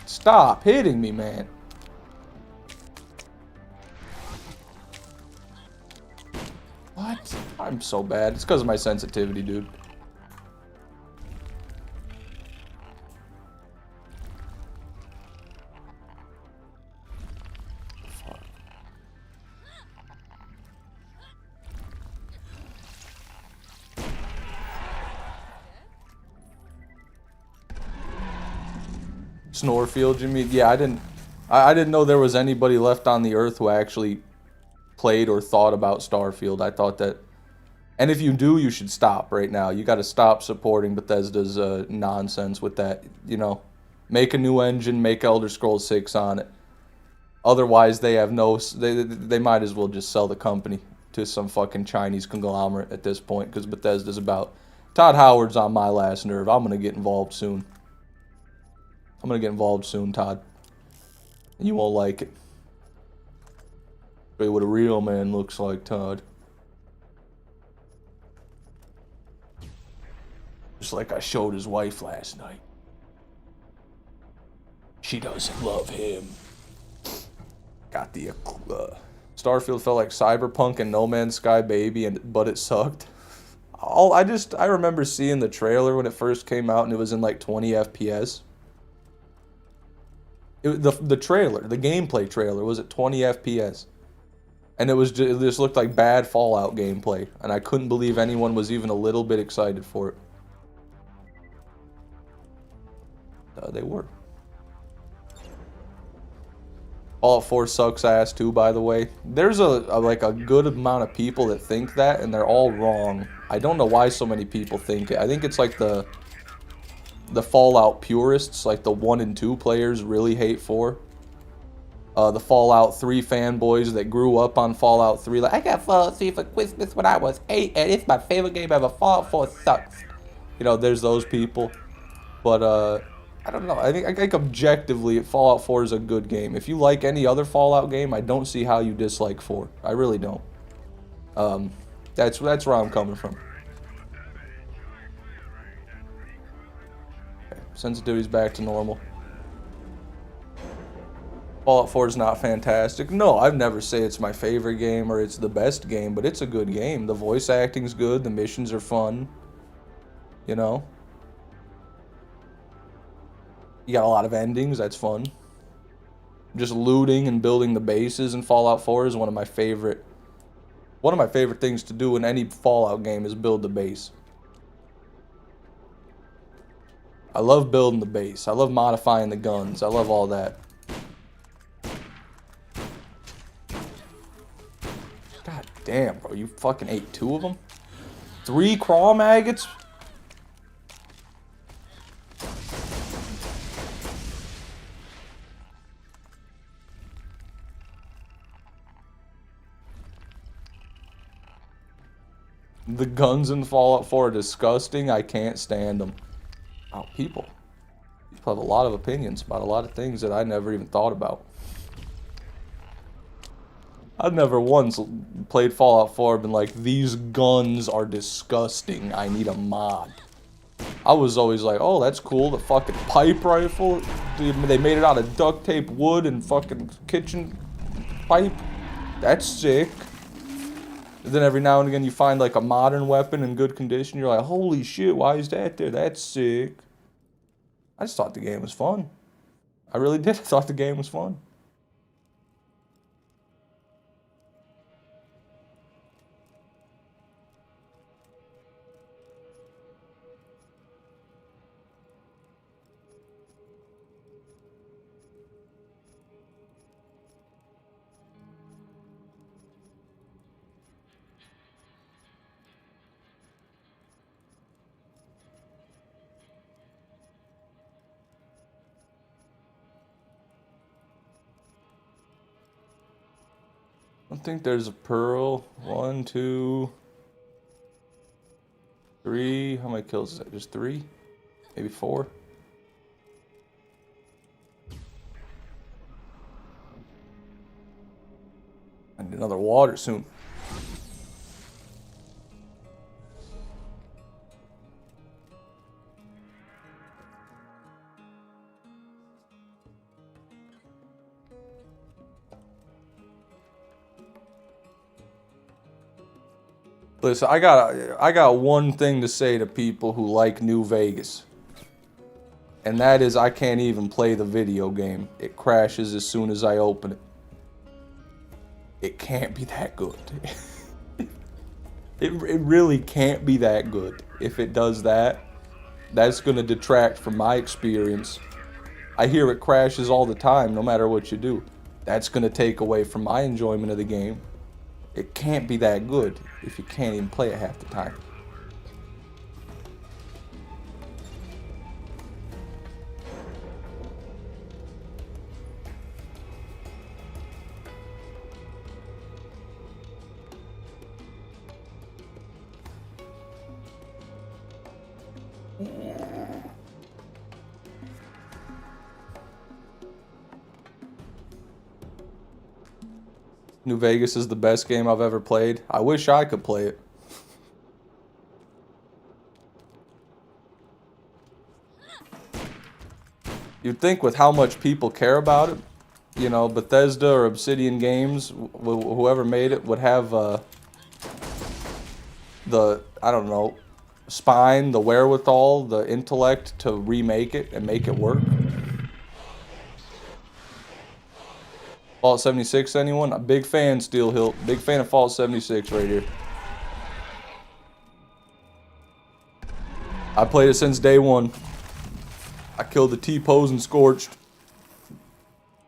Stop hitting me, man. What? I'm so bad. It's because of my sensitivity, dude. Snorefield, you mean? Yeah, I didn't know there was anybody left on the earth who actually played or thought about Starfield. I thought that, and if you do, you should stop right now. You got to stop supporting Bethesda's nonsense with that. You know, make a new engine, make Elder Scrolls 6 on it. Otherwise, they have no. They might as well just sell the company to some fucking Chinese conglomerate at this point, because Bethesda's about. Todd Howard's on my last nerve. I'm gonna get involved soon. I'm gonna get involved soon, Todd. You won't like it. Show you what a real man looks like, Todd. Just like I showed his wife last night. She doesn't love him. Got the Starfield felt like Cyberpunk and No Man's Sky, baby, but it sucked. I remember seeing the trailer when it first came out and it was in like 20 FPS. The trailer, the gameplay trailer was at 20 FPS. And it just looked like bad Fallout gameplay. And I couldn't believe anyone was even a little bit excited for it. They were. Fallout 4 sucks ass too, by the way. There's like a good amount of people that think that, and they're all wrong. I don't know why so many people think it. I think it's like the Fallout purists, like the 1 and 2 players, really hate 4. The Fallout 3 fanboys that grew up on Fallout 3, like, I got Fallout 3 for Christmas when I was 8, and it's my favorite game ever. Fallout 4 sucks. You know, there's those people. But, I don't know. I think objectively, Fallout 4 is a good game. If you like any other Fallout game, I don't see how you dislike 4. I really don't. That's where I'm coming from. Okay, sensitivity's back to normal. Fallout 4 is not fantastic. No, I've never say it's my favorite game or it's the best game, but it's a good game. The voice acting's good. The missions are fun. You know? You got a lot of endings. That's fun. Just looting and building the bases in Fallout 4 is one of my favorite things to do in any Fallout game is build the base. I love building the base. I love modifying the guns. I love all that. God damn, bro. You fucking ate 2 of them? 3 crawl maggots? The guns in Fallout 4 are disgusting. I can't stand them. Oh, people have a lot of opinions about a lot of things that I never even thought about. I've never once played Fallout 4 and been like, these guns are disgusting. I need a mod. I was always like, oh, that's cool. The fucking pipe rifle. They made it out of duct tape, wood, and fucking kitchen pipe. That's sick. And then every now and again you find like a modern weapon in good condition. You're like, holy shit, why is that there? That's sick. I just thought the game was fun. I really did. I thought the game was fun. I don't think there's a pearl. 1, 2, 3. How many kills is that? Just 3? Maybe 4? I need another water soon. Listen, I got one thing to say to people who like New Vegas. And that is I can't even play the video game. It crashes as soon as I open it. It can't be that good. It really can't be that good. If it does that, that's going to detract from my experience I hear it crashes all the time, no matter what you do. That's going to take away from my enjoyment of the game. It can't be that good if you can't even play it half the time. New Vegas is the best game I've ever played. I wish I could play it. You'd think with how much people care about it, you know, Bethesda or Obsidian Games, whoever made it, would have the, I don't know, spine, the wherewithal, the intellect to remake it and make it work. Fallout 76, anyone? A big fan, Steel Hill. Big fan of Fallout 76 right here. I played it since day one. I killed the T-pose and Scorched.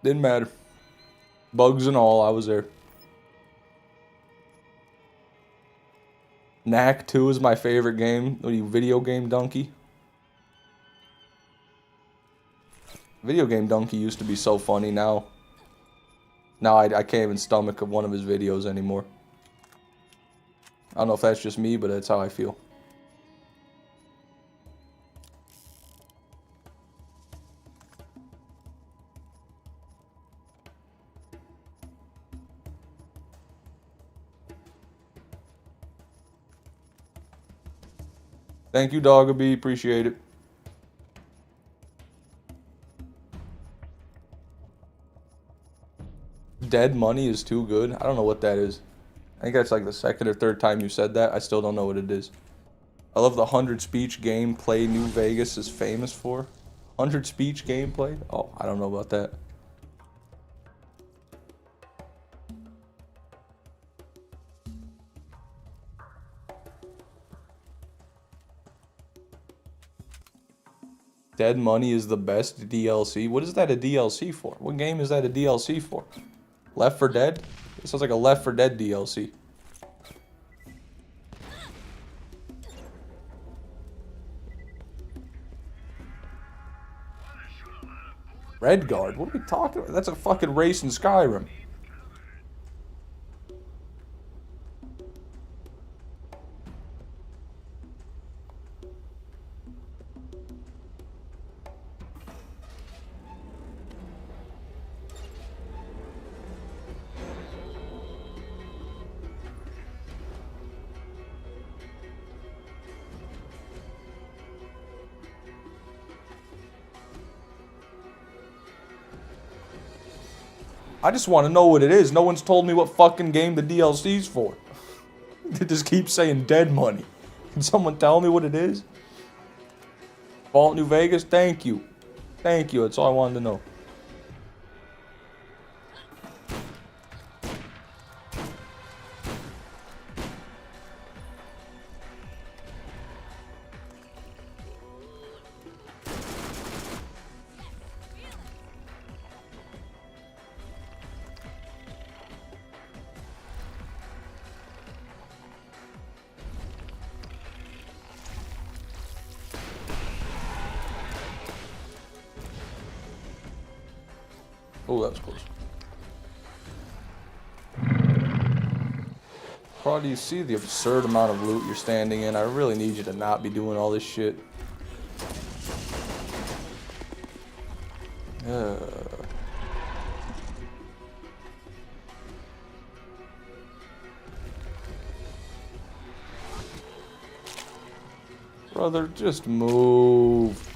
Didn't matter. Bugs and all, I was there. Knack 2 is my favorite game. What are you, video game donkey? Video game donkey used to be so funny. Now I can't even stomach one of his videos anymore. I don't know if that's just me, but that's how I feel. Thank you, Dogabee. Appreciate it. Dead money is too good. I don't know what that is. I think that's like the second or third time you said that. I still don't know what it is. I love the 100 speech gameplay New Vegas is famous for. 100 speech gameplay? Oh, I don't know about that. Dead Money is the best DLC. What is that a DLC for? What game is that a DLC for? Left 4 Dead? It sounds like a Left 4 Dead DLC. Redguard? What are we talking about? That's a fucking race in Skyrim. I just want to know what it is. No one's told me what fucking game the DLC's for. They just keep saying Dead Money. Can someone tell me what it is? Fallout New Vegas? Thank you. Thank you. That's all I wanted to know. Oh, that was close. Carl, do you see the absurd amount of loot you're standing in? I really need you to not be doing all this shit. Brother, just move.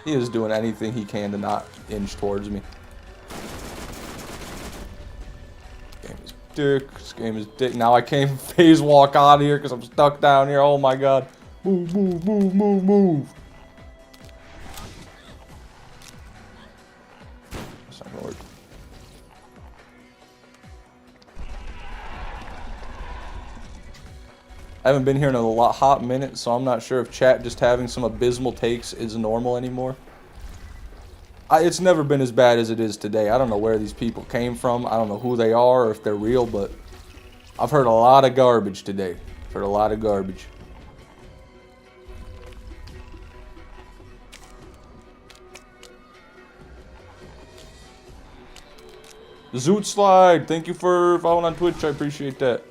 He is doing anything he can to not inch towards me. This game is dick. This game is dick. Now I can't phase walk out of here because I'm stuck down here. Oh my god. Move, move, move, move, move. That's not gonna work. haven't been here in a hot minute, so I'm not sure if chat just having some abysmal takes is normal anymore. It's never been as bad as it is today. I don't know where these people came from. I don't know who they are or if they're real, but I've heard a lot of garbage today. I've heard a lot of garbage. Zoot Slide, thank you for following on Twitch. I appreciate that.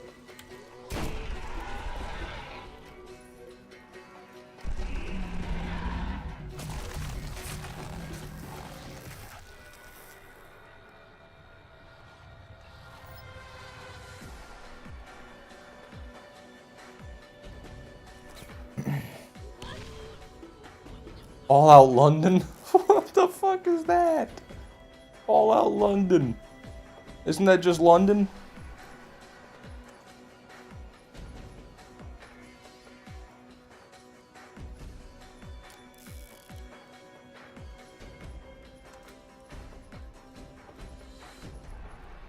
All Out London? What the fuck is that? All Out London. Isn't that just London?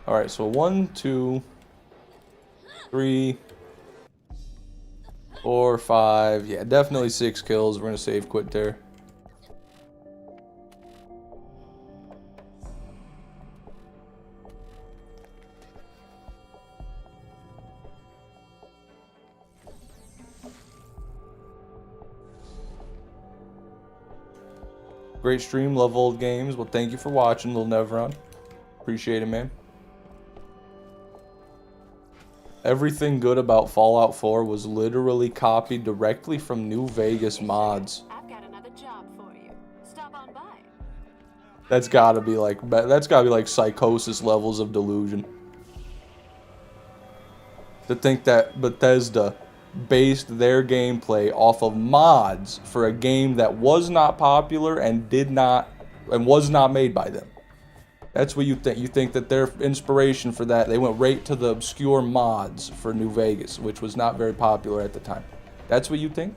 Alright, so 1, 2, 3, 4, 5. Yeah, definitely 6 kills. We're gonna save quit there. Great stream, love old games. Well, thank you for watching, Lil Nevron. Appreciate it, man. Everything good about Fallout 4 was literally copied directly from New Vegas mods. I've got another job for you. Stop on by. That's gotta be like psychosis levels of delusion. To think that Bethesda based their gameplay off of mods for a game that was not popular and was not made by them. That's what you think. You think that their inspiration for that, they went right to the obscure mods for New Vegas, which was not very popular at the time. That's what you think?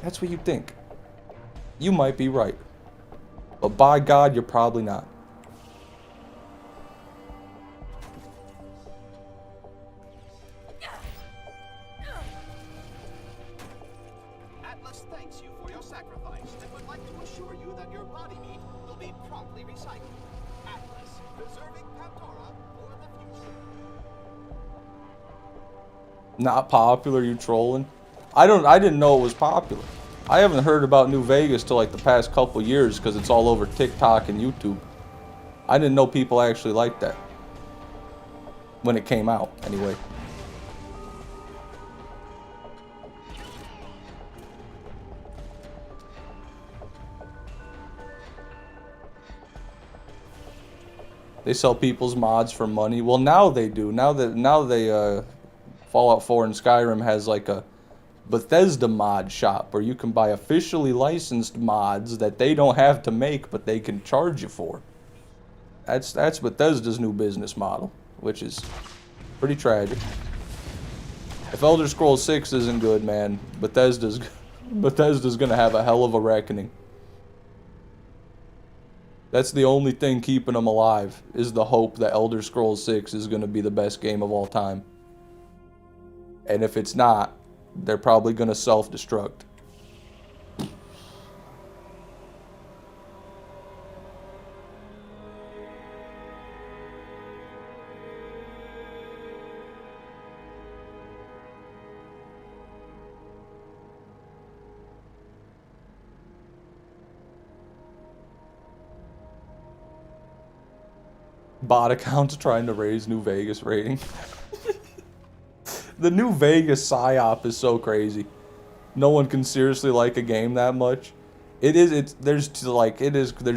That's what you think. You might be right. But by God, you're probably not. Atlas thanks you for your sacrifice and would like to assure you that your body meat will be promptly recycled. Atlas, preserving Pandora for the future. Not popular, you trolling? I didn't know it was popular. I haven't heard about New Vegas till like the past couple years because it's all over TikTok and YouTube. I didn't know people actually liked that. When it came out, anyway. They sell people's mods for money. Well, now they do. Now they Fallout 4 and Skyrim has like a Bethesda mod shop where you can buy officially licensed mods that they don't have to make, but they can charge you for. That's Bethesda's new business model, which is pretty tragic. If Elder Scrolls 6 isn't good, man, Bethesda's gonna have a hell of a reckoning. That's the only thing keeping them alive, is the hope that Elder Scrolls 6 is gonna be the best game of all time. And if it's not, they're probably gonna self-destruct. Bot accounts trying to raise New Vegas rating. The New Vegas psyop is so crazy. No one can seriously like a game that much. There's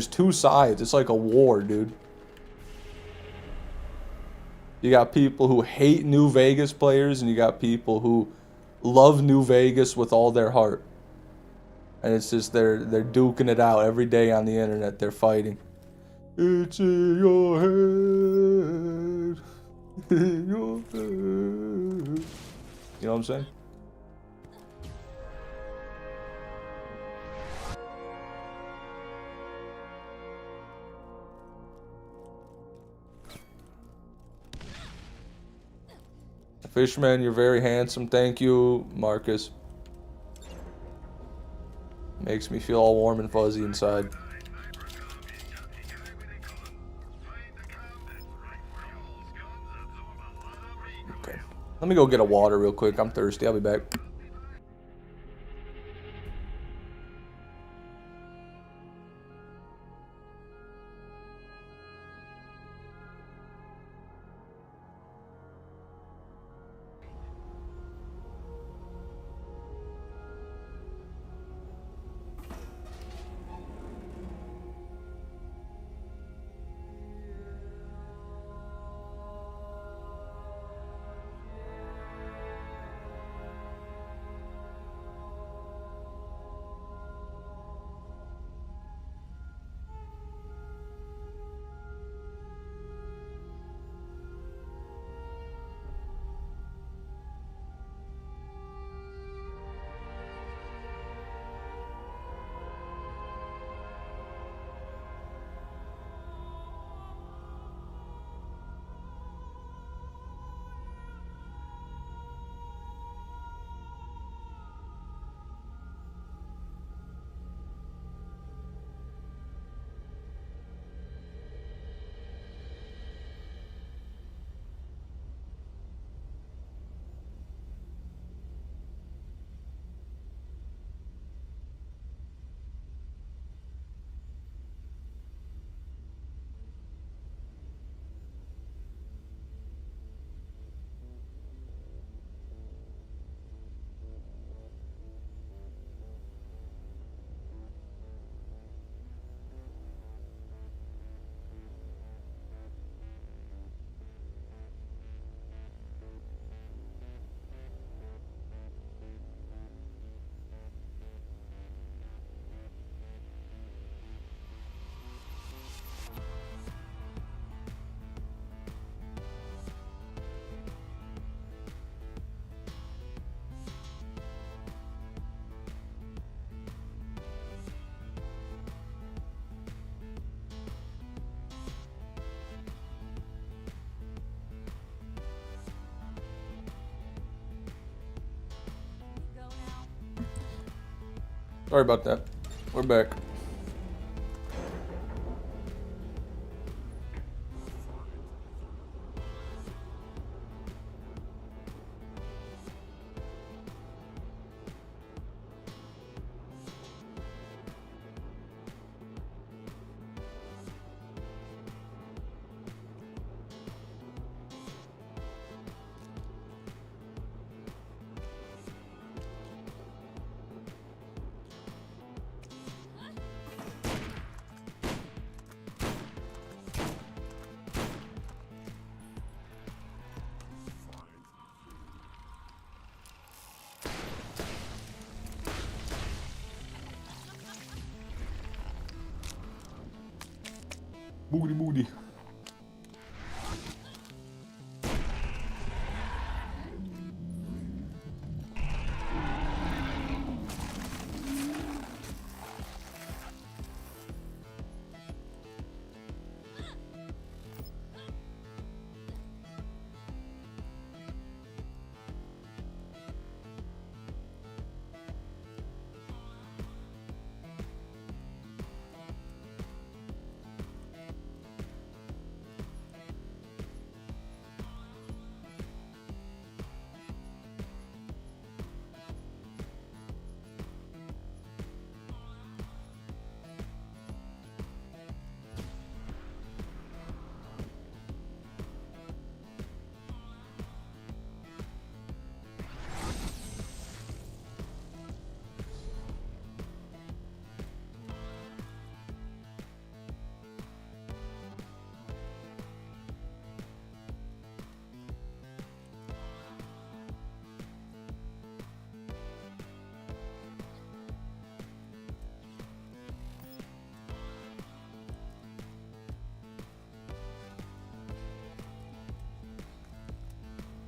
two sides. It's like a war, dude. You got people who hate New Vegas players, and you got people who love New Vegas with all their heart. And it's just they're duking it out every day on the internet. They're fighting. It's in your head. In your head. You know what I'm saying? Fishman, you're very handsome. Thank you, Marcus. Makes me feel all warm and fuzzy inside. Okay. Let me go get a water real quick. I'm thirsty. I'll be back. Sorry about that. We're back. Boogity boogity.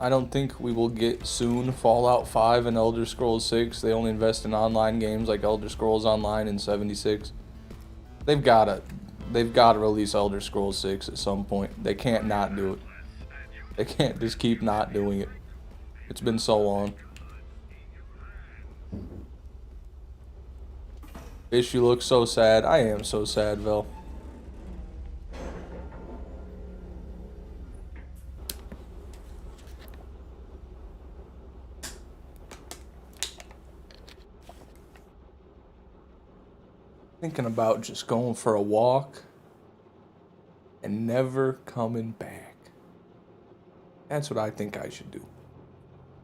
I don't think we will get soon Fallout 5 and Elder Scrolls 6. They only invest in online games like Elder Scrolls Online in 76. They've gotta release Elder Scrolls 6 at some point. They can't not do it. They can't just keep not doing it. It's been so long. Fish, you look so sad. I am so sad, Vel. Thinking about just going for a walk and never coming back. That's what I think I should do.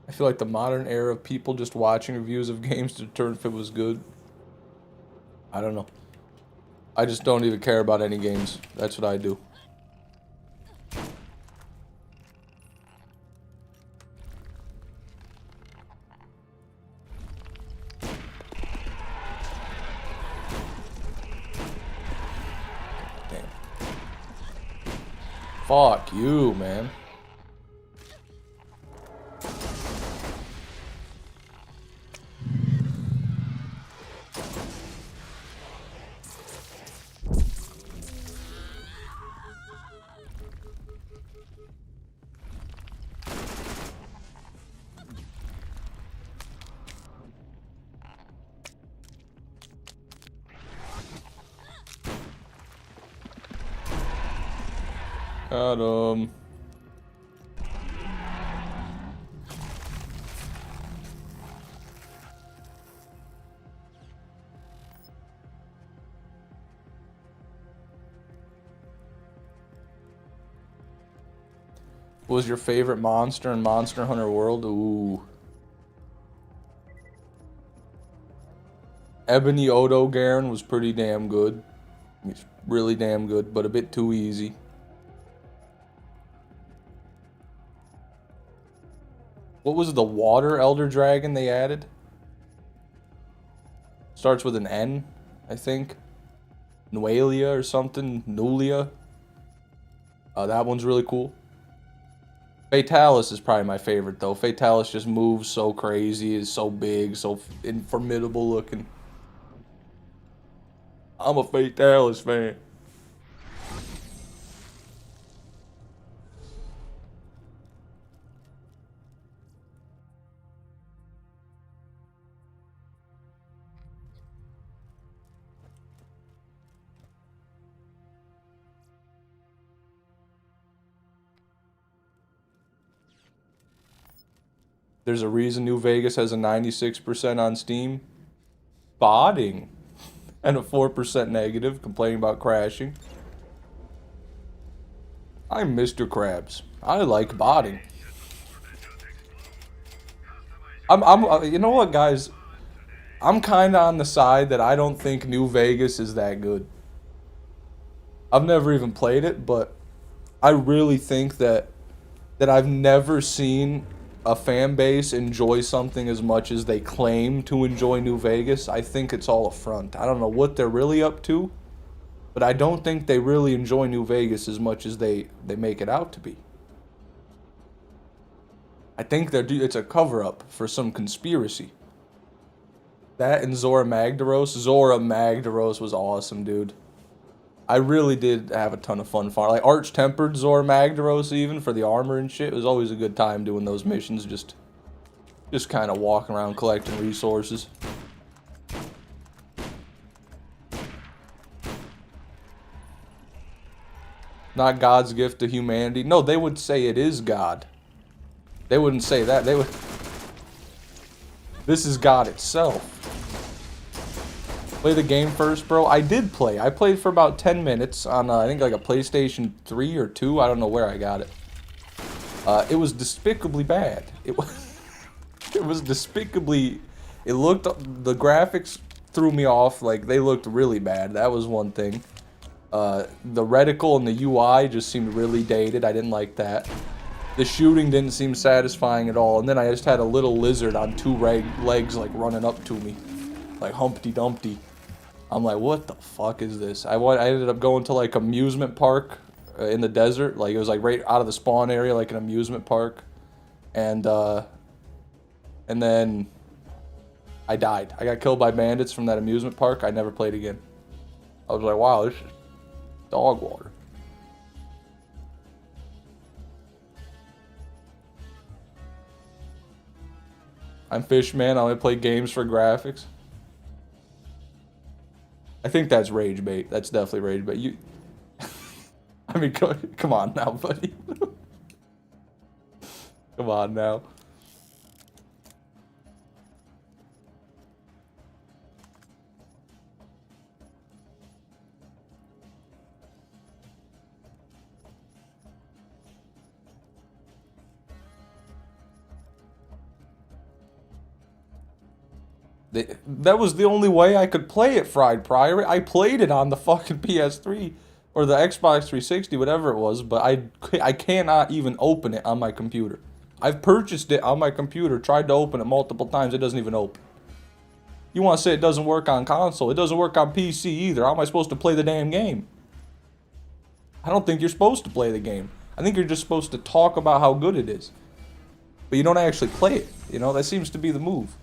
I feel like the modern era of people just watching reviews of games to determine if it was good. I don't know. I just don't even care about any games. That's what I do. Fuck you, man. Got him. What was your favorite monster in Monster Hunter World? Ooh. Ebony Odo Garen was pretty damn good. He's really damn good, but a bit too easy. What was the water elder dragon they added? Starts with an N, I think. Nualia or something. Nulia. That one's really cool. Fatalis is probably my favorite, though. Fatalis just moves so crazy, is so big, so formidable looking. I'm a Fatalis fan. There's a reason New Vegas has a 96% on Steam. Botting. And a 4% negative, complaining about crashing. I'm Mr. Krabs. I like botting. You know what, guys? I'm kind of on the side that I don't think New Vegas is that good. I've never even played it, but I really think that I've never seen a fan base enjoy something as much as they claim to enjoy New Vegas. I think it's all a front. I don't know what they're really up to, but I don't think they really enjoy New Vegas as much as they make it out to be. I think it's a cover-up for some conspiracy. That and Zora Magdaros. Zora Magdaros was awesome, dude. I really did have a ton of fun farming. Like Arch-Tempered Zora Magdaros, even for the armor and shit. It was always a good time doing those missions. Just kind of walking around collecting resources. Not God's gift to humanity. No, they would say it is God. They wouldn't say that. They would. This is God itself. Play the game first, bro. I did play. I played for about 10 minutes on, I think, like a PlayStation 3 or 2. I don't know where I got it. It was despicably bad. It was despicably... The graphics threw me off. Like, they looked really bad. That was one thing. The reticle and the UI just seemed really dated. I didn't like that. The shooting didn't seem satisfying at all. And then I just had a little lizard on two legs, like, running up to me. Like Humpty Dumpty. I'm like, what the fuck is this? I ended up going to like amusement park in the desert. Like it was like right out of the spawn area, like an amusement park. And then I died. I got killed by bandits from that amusement park. I never played again. I was like, wow, this is dog water. I'm Fishman. I only play games for graphics. I think that's rage bait. That's definitely rage bait. You, I mean, come on now, buddy. Come on now. That was the only way I could play it, Fried Prior. I played it on the fucking PS3 or the Xbox 360, whatever it was, but I cannot even open it on my computer. I've purchased it on my computer, tried to open it multiple times, it doesn't even open. You want to say it doesn't work on console? It doesn't work on PC either. How am I supposed to play the damn game? I don't think you're supposed to play the game. I think you're just supposed to talk about how good it is. But you don't actually play it. You know, that seems to be the move.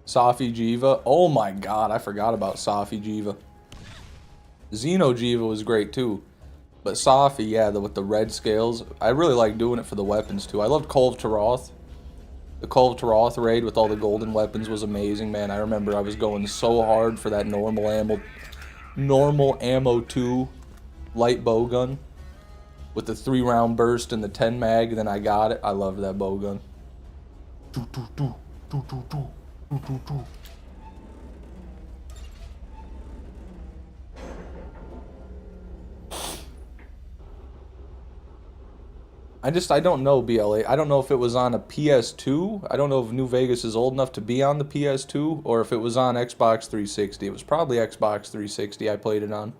Safi Jiva. Oh my god, I forgot about Safi Jiva. Xeno Jiva was great too. But Safi, yeah, with the red scales. I really like doing it for the weapons too. I loved Call of Taroth. The Call of Taroth raid with all the golden weapons was amazing, man. I remember I was going so hard for that normal ammo 2 light bow gun. With the 3-round burst and the 10 mag, and then I got it. I loved that bow gun. I don't know, BLA. I don't know if it was on a PS2. I don't know if New Vegas is old enough to be on the PS2, or if it was on Xbox 360. It was probably Xbox 360 I played it on.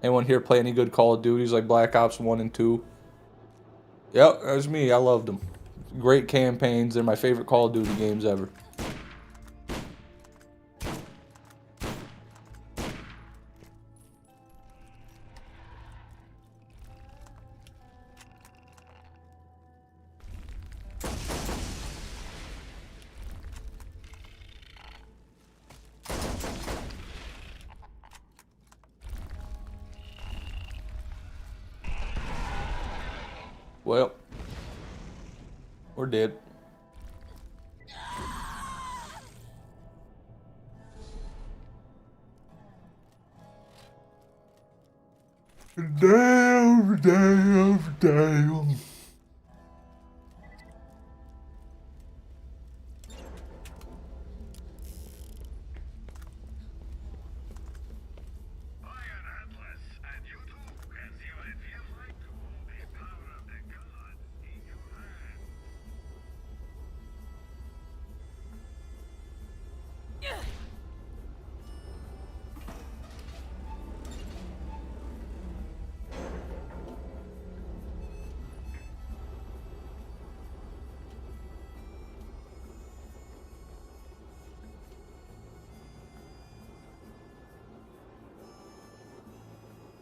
Anyone here play any good Call of Duties like Black Ops 1 and 2? Yep, that was me. I loved them. Great campaigns. They're my favorite Call of Duty games ever. Well, we're dead. Damn.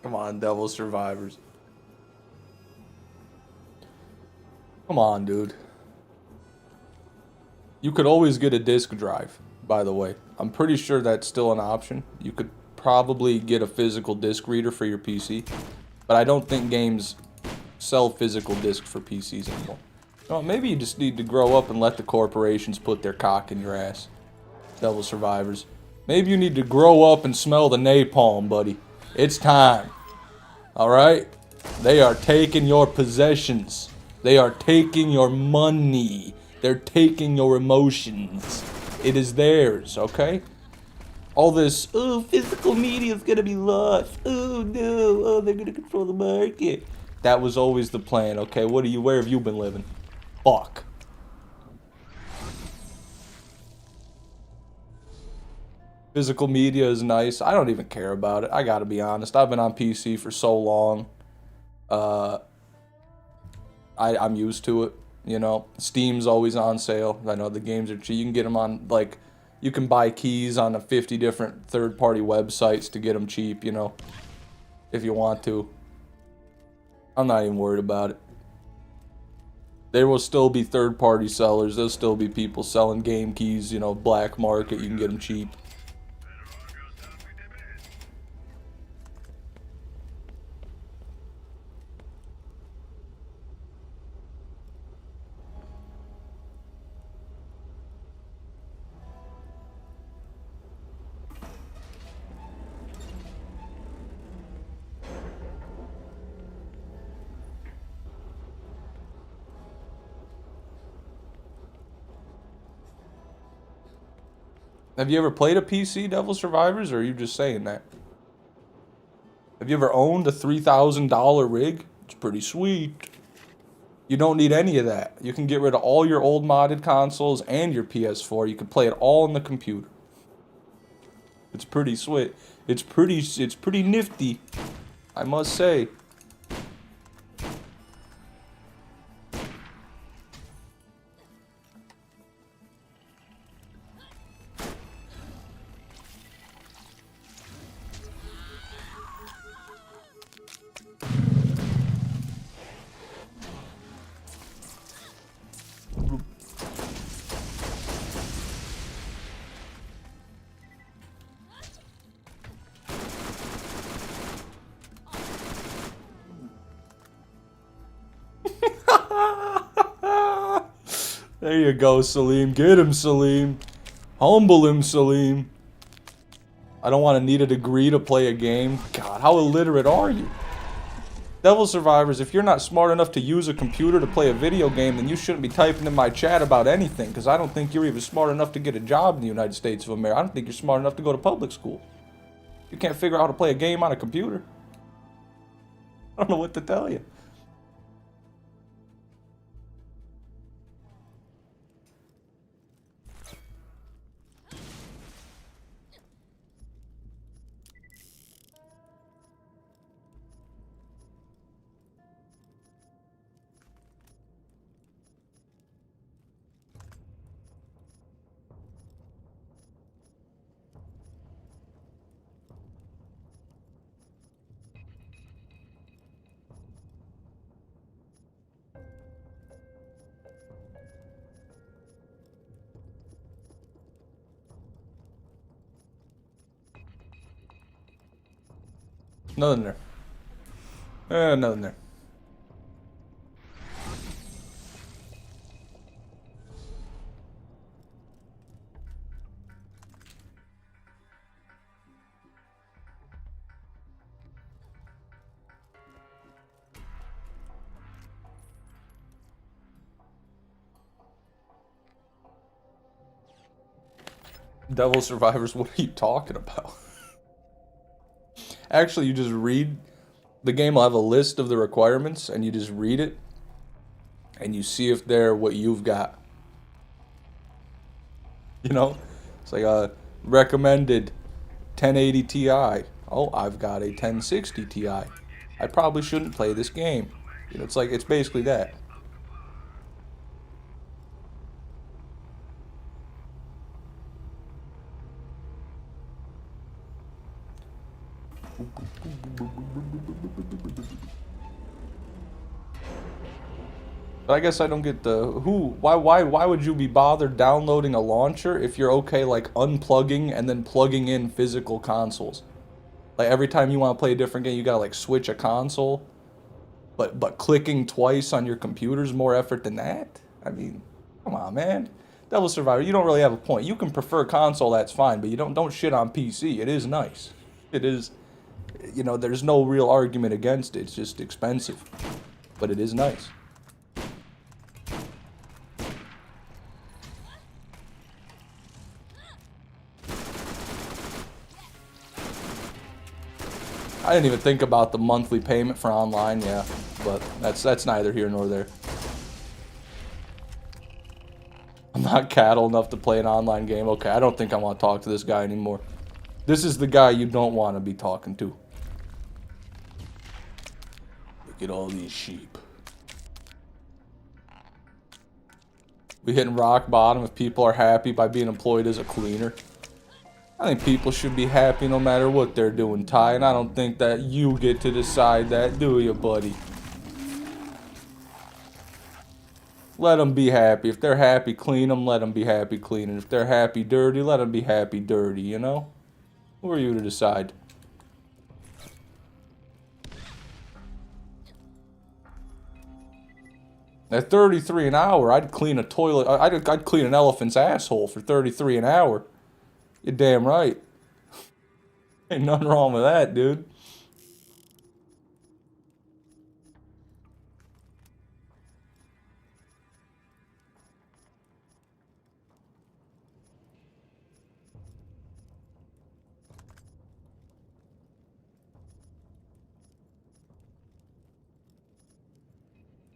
Come on, Devil Survivors. Come on, dude. You could always get a disk drive, by the way. I'm pretty sure that's still an option. You could probably get a physical disk reader for your PC. But I don't think games sell physical discs for PCs anymore. Well, maybe you just need to grow up and let the corporations put their cock in your ass. Devil Survivors. Maybe you need to grow up and smell the napalm, buddy. It's time. Alright? They are taking your possessions. They are taking your money. They're taking your emotions. It is theirs, okay? All this, oh, physical media is gonna be lost. Oh, no. Oh, they're gonna control the market. That was always the plan, okay? Where have you been living? Fuck. Physical media is nice. I don't even care about it. I gotta be honest. I've been on PC for so long. I'm used to it. You know, Steam's always on sale. I know the games are cheap. You can get them on, like, you can buy keys on 50 different third-party websites to get them cheap, you know, if you want to. I'm not even worried about it. There will still be third-party sellers. There'll still be people selling game keys, you know, black market. You can get them cheap. Have you ever played a PC Devil Survivors, or are you just saying that? Have you ever owned a $3,000 rig? It's pretty sweet. You don't need any of that. You can get rid of all your old modded consoles and your PS4. You can play it all on the computer. It's pretty sweet. It's pretty nifty, I must say. There you go, Salim. Get him, Salim. Humble him, Salim. I don't want to need a degree to play a game. God, how illiterate are you? Devil Survivors, if you're not smart enough to use a computer to play a video game, then you shouldn't be typing in my chat about anything, because I don't think you're even smart enough to get a job in the United States of America. I don't think you're smart enough to go to public school. You can't figure out how to play a game on a computer. I don't know what to tell you. Nothing there. Nothing there. Devil Survivors, what are you talking about? Actually, you just read, the game will have a list of the requirements, and you just read it, and you see if they're what you've got. You know? It's like recommended 1080 Ti. Oh, I've got a 1060 Ti. I probably shouldn't play this game. You know, it's basically that. But I guess I don't get the why would you be bothered downloading a launcher if you're okay like unplugging and then plugging in physical consoles? Like every time you want to play a different game, you gotta like switch a console. But clicking twice on your computer's more effort than that? I mean, come on, man. Devil Survivor, you don't really have a point. You can prefer console, that's fine, but you don't shit on PC. It is nice. It is, you know, there's no real argument against it. It's just expensive. But it is nice. I didn't even think about the monthly payment for online, yeah, but that's neither here nor there. I'm not cattle enough to play an online game. Okay, I don't think I want to talk to this guy anymore. This is the guy you don't want to be talking to. Look at all these sheep. We hitting rock bottom if people are happy by being employed as a cleaner. I think people should be happy no matter what they're doing, Ty, and I don't think that you get to decide that, do you, buddy? Let them be happy. If they're happy, clean them, let them be happy cleaning. If they're happy dirty, let them be happy dirty, you know? Who are you to decide? At 33 an hour, I'd clean a toilet. I'd clean an elephant's asshole for 33 an hour. You're damn right. Ain't nothing wrong with that, dude.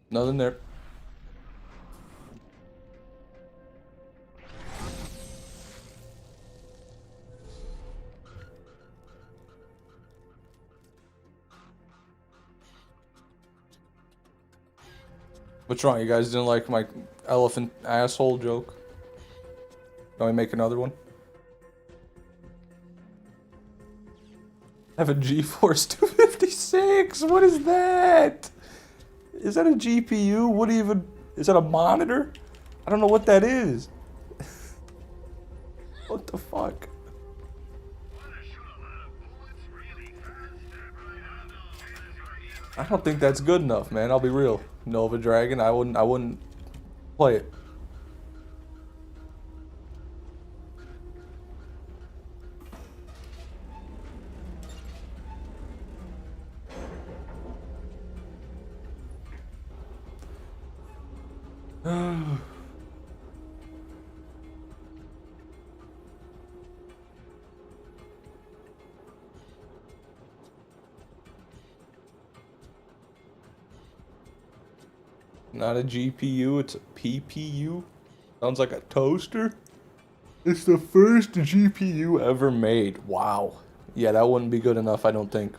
Nothing there. What's wrong? You guys didn't like my elephant asshole joke? Can we make another one? I have a GeForce 256. What is that? Is that a GPU? What even? Is that a monitor? I don't know what that is. What the fuck? I don't think that's good enough, man. I'll be real. Nova Dragon, I wouldn't play it. Not a GPU, it's a PPU. Sounds like a toaster. It's the first GPU ever made. Wow. Yeah, that wouldn't be good enough, I don't think.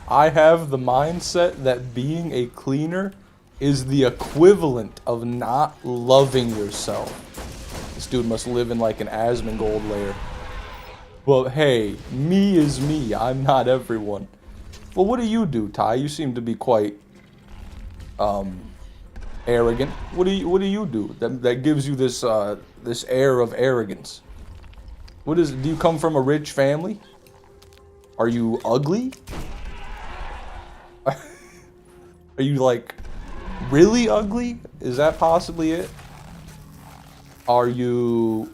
I have the mindset that being a cleaner is the equivalent of not loving yourself. This dude must live in like an Asmongold lair. But hey, me is me. I'm not everyone. Well, what do you do, Ty? You seem to be quite arrogant. What do you do that gives you this this air of arrogance? What is? Do you come from a rich family? Are you ugly? Are you like really ugly? Is that possibly it? Are you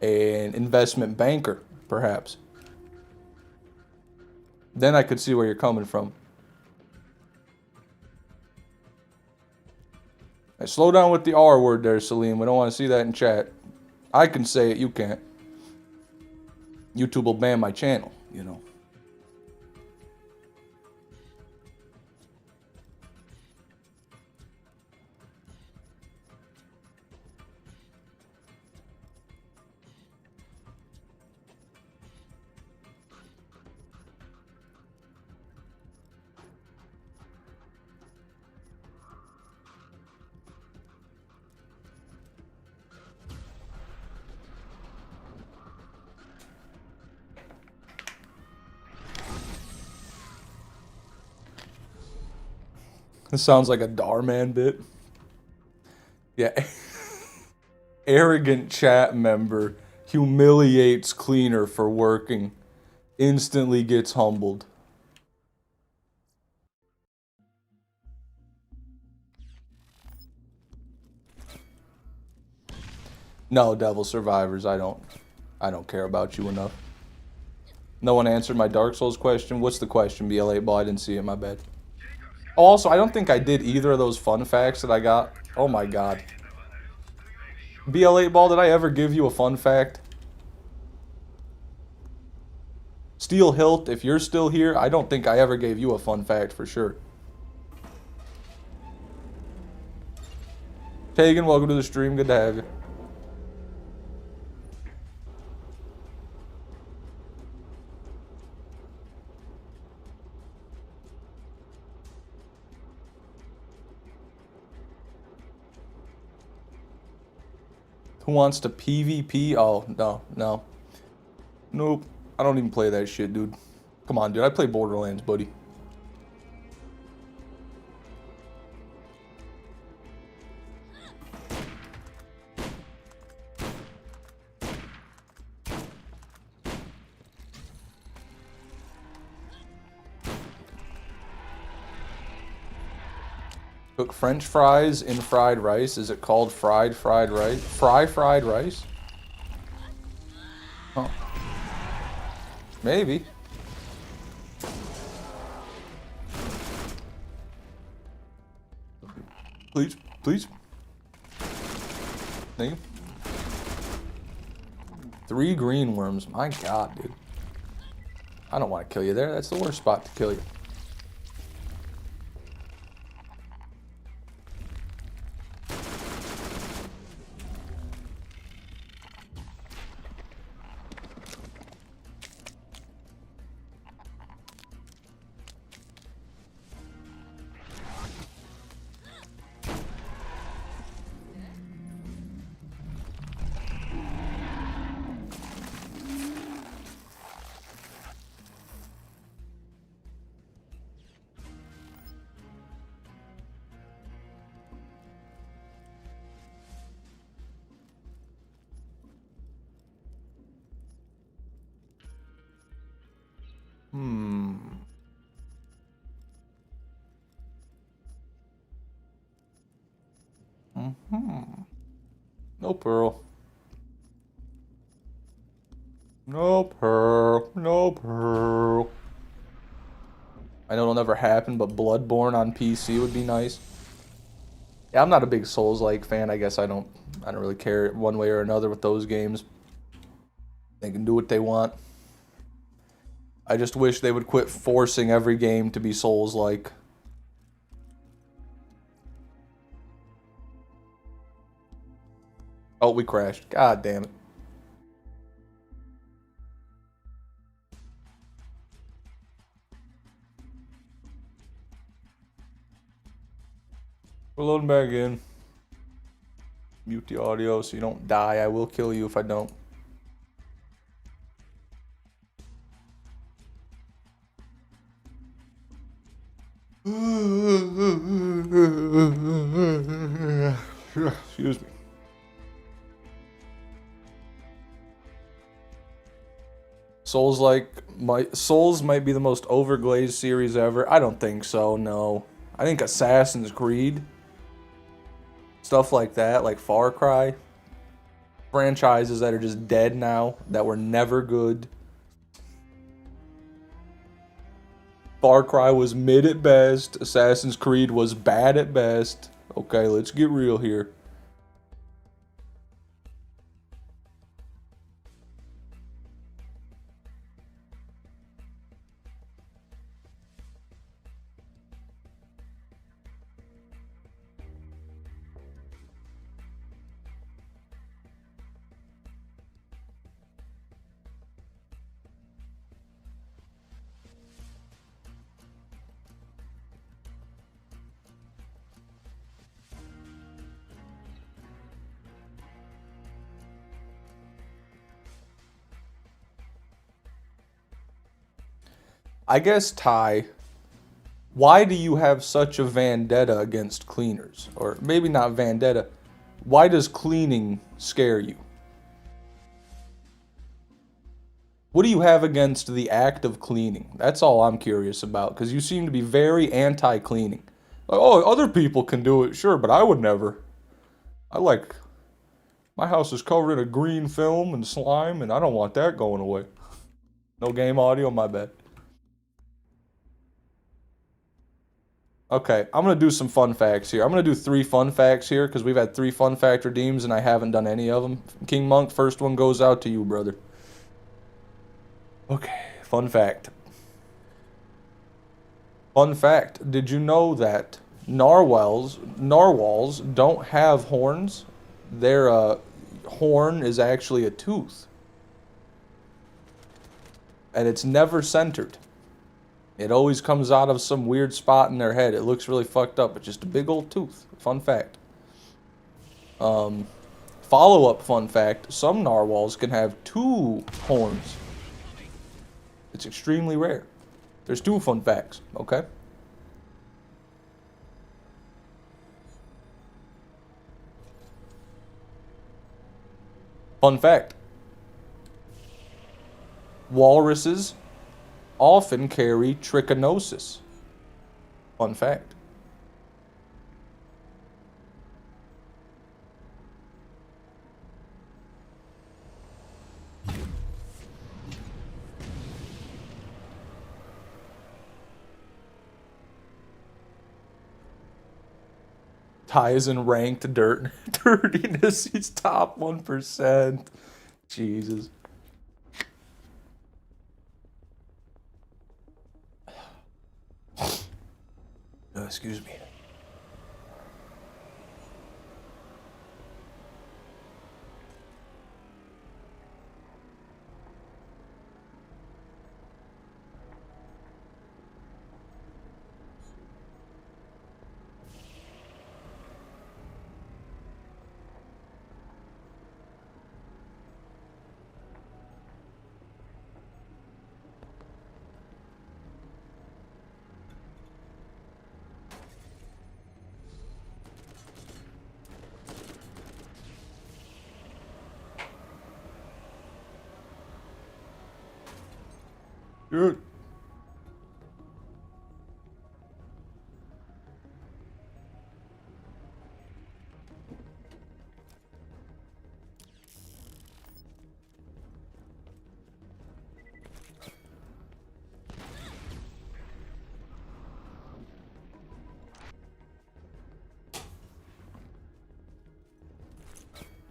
an investment banker, perhaps? Then I could see where you're coming from. Hey, slow down with the R word there, Salim. We don't want to see that in chat. I can say it, you can't. YouTube will ban my channel, you know. This sounds like a Darman bit. Yeah. Arrogant chat member humiliates cleaner for working. Instantly gets humbled. No, Devil Survivors, I don't care about you enough. No one answered my Dark Souls question. What's the question, BL8 Ball? I didn't see it, my bad. Oh, also, I don't think I did either of those fun facts that I got. Oh my god. BL8 Ball, did I ever give you a fun fact? Steel Hilt, if you're still here, I don't think I ever gave you a fun fact for sure. Tegan, welcome to the stream. Good to have you. Who wants to PvP? Oh, no, no. Nope. I don't even play that shit, dude. Come on, dude. I play Borderlands, buddy. Cook French fries in fried rice. Is it called fried rice? Fried rice? Oh. Maybe. Please, please. Thank you. 3 green worms. My God, dude. I don't want to kill you there. That's the worst spot to kill you. No pearl. No pearl. No pearl. I know it'll never happen, but Bloodborne on PC would be nice. Yeah, I'm not a big Souls-like fan. I guess I don't really care one way or another with those games. They can do what they want. I just wish they would quit forcing every game to be Souls-like. Oh, we crashed. God damn it. We're loading back in. Mute the audio so you don't die. I will kill you if I don't. Excuse me. Souls might be the most overglazed series ever. I don't think so, no. I think Assassin's Creed, stuff like that, like Far Cry, franchises that are just dead now, that were never good. Far Cry was mid at best. Assassin's Creed was bad at best. Okay, let's get real here. I guess, Ty, why do you have such a vendetta against cleaners? Or maybe not vendetta. Why does cleaning scare you? What do you have against the act of cleaning? That's all I'm curious about, because you seem to be very anti-cleaning. Like, oh, other people can do it, sure, but I would never. My house is covered in a green film and slime, and I don't want that going away. No game audio, my bad. Okay, I'm going to do some fun facts here. I'm going to do 3 fun facts here because we've had 3 fun fact redeems and I haven't done any of them. King Monk, first one goes out to you, brother. Okay, Fun fact. Fun fact. Did you know that narwhals don't have horns? Their horn is actually a tooth. And it's never centered. It always comes out of some weird spot in their head. It looks really fucked up. It's just a big old tooth. Fun fact. Follow-up fun fact. Some narwhals can have 2 horns. It's extremely rare. There's 2 fun facts, okay? Fun fact. Walruses often carry trichinosis. Fun fact. Ties in ranked dirtiness. He's top 1%. Jesus. Excuse me. Dude.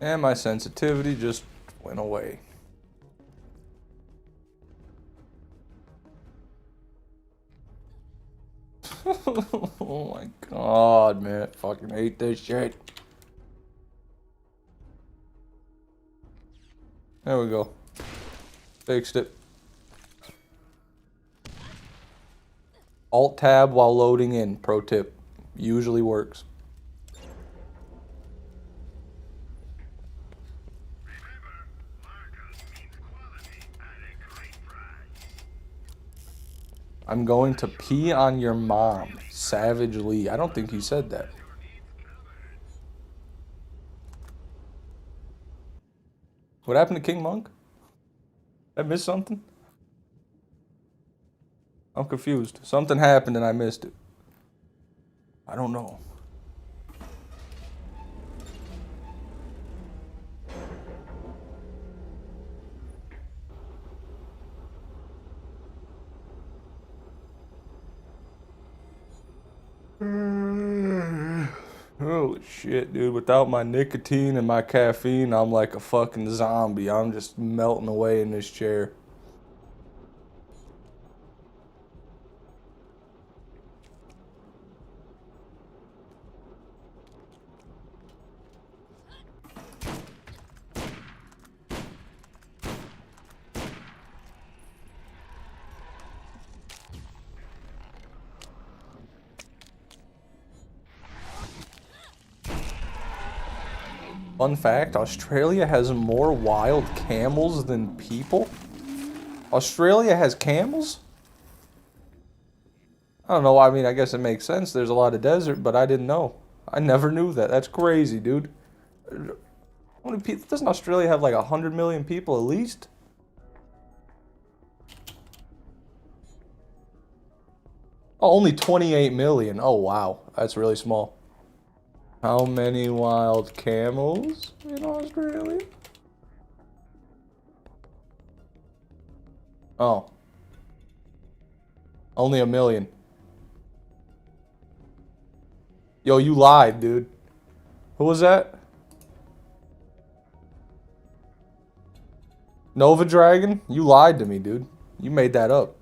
And my sensitivity just went away. Oh my god, man. I fucking hate this shit. There we go. Fixed it. Alt-tab while loading in. Pro tip. Usually works. I'm going to pee on your mom. Savage Lee. I don't think he said that. What happened to King Monk? Did I miss something? I'm confused. Something happened and I missed it. I don't know. Holy shit, dude. Without my nicotine and my caffeine, I'm like a fucking zombie. I'm just melting away in this chair. Fun fact, Australia has more wild camels than people? Australia has camels? I don't know, I mean, I guess it makes sense. There's a lot of desert, but I didn't know. I never knew that. That's crazy, dude. How many people? Doesn't Australia have like 100 million people at least? Oh, only 28 million. Oh, wow. That's really small. How many wild camels in Australia? Oh. Only 1 million. Yo, you lied, dude. Who was that? Nova Dragon? You lied to me, dude. You made that up.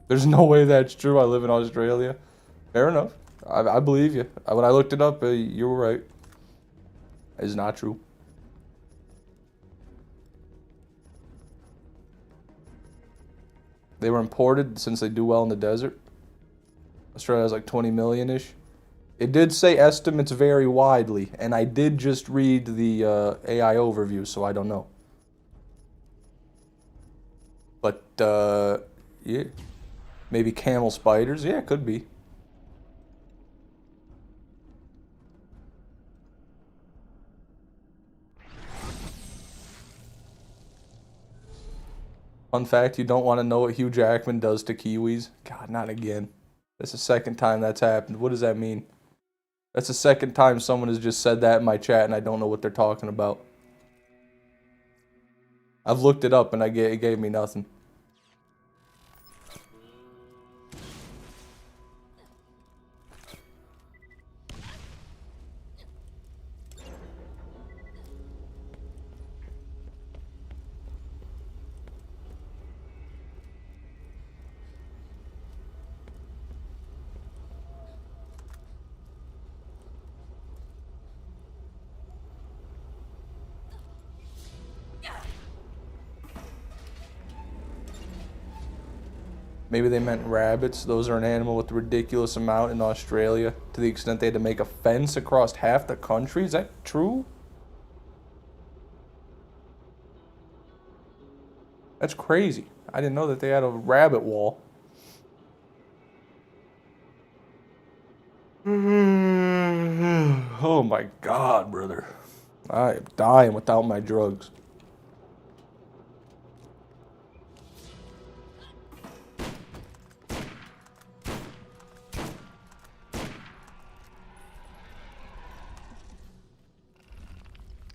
There's no way that's true. I live in Australia. Fair enough. I believe you. When I looked it up, you were right. It's not true. They were imported since they do well in the desert. Australia has like 20 million-ish. It did say estimates vary widely, and I did just read the AI overview, so I don't know. But, yeah. Maybe camel spiders? Yeah, it could be. Fun fact, you don't want to know what Hugh Jackman does to kiwis? God, not again. That's the second time that's happened. What does that mean? That's the second time someone has just said that in my chat and I don't know what they're talking about. I've looked it up and it gave me nothing. Maybe they meant rabbits. Those are an animal with a ridiculous amount in Australia, to the extent they had to make a fence across half the country. Is that true? That's crazy. I didn't know that they had a rabbit wall. Oh my God, brother. I am dying without my drugs.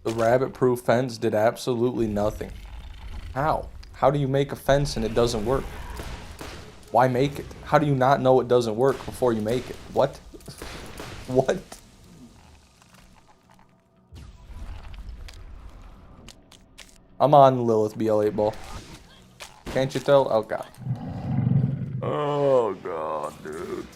The rabbit-proof fence did absolutely nothing. How? How do you make a fence and it doesn't work? Why make it? How do you not know it doesn't work before you make it? What? What? I'm on Lilith BL8 ball. Can't you tell? Oh God. Oh God, dude.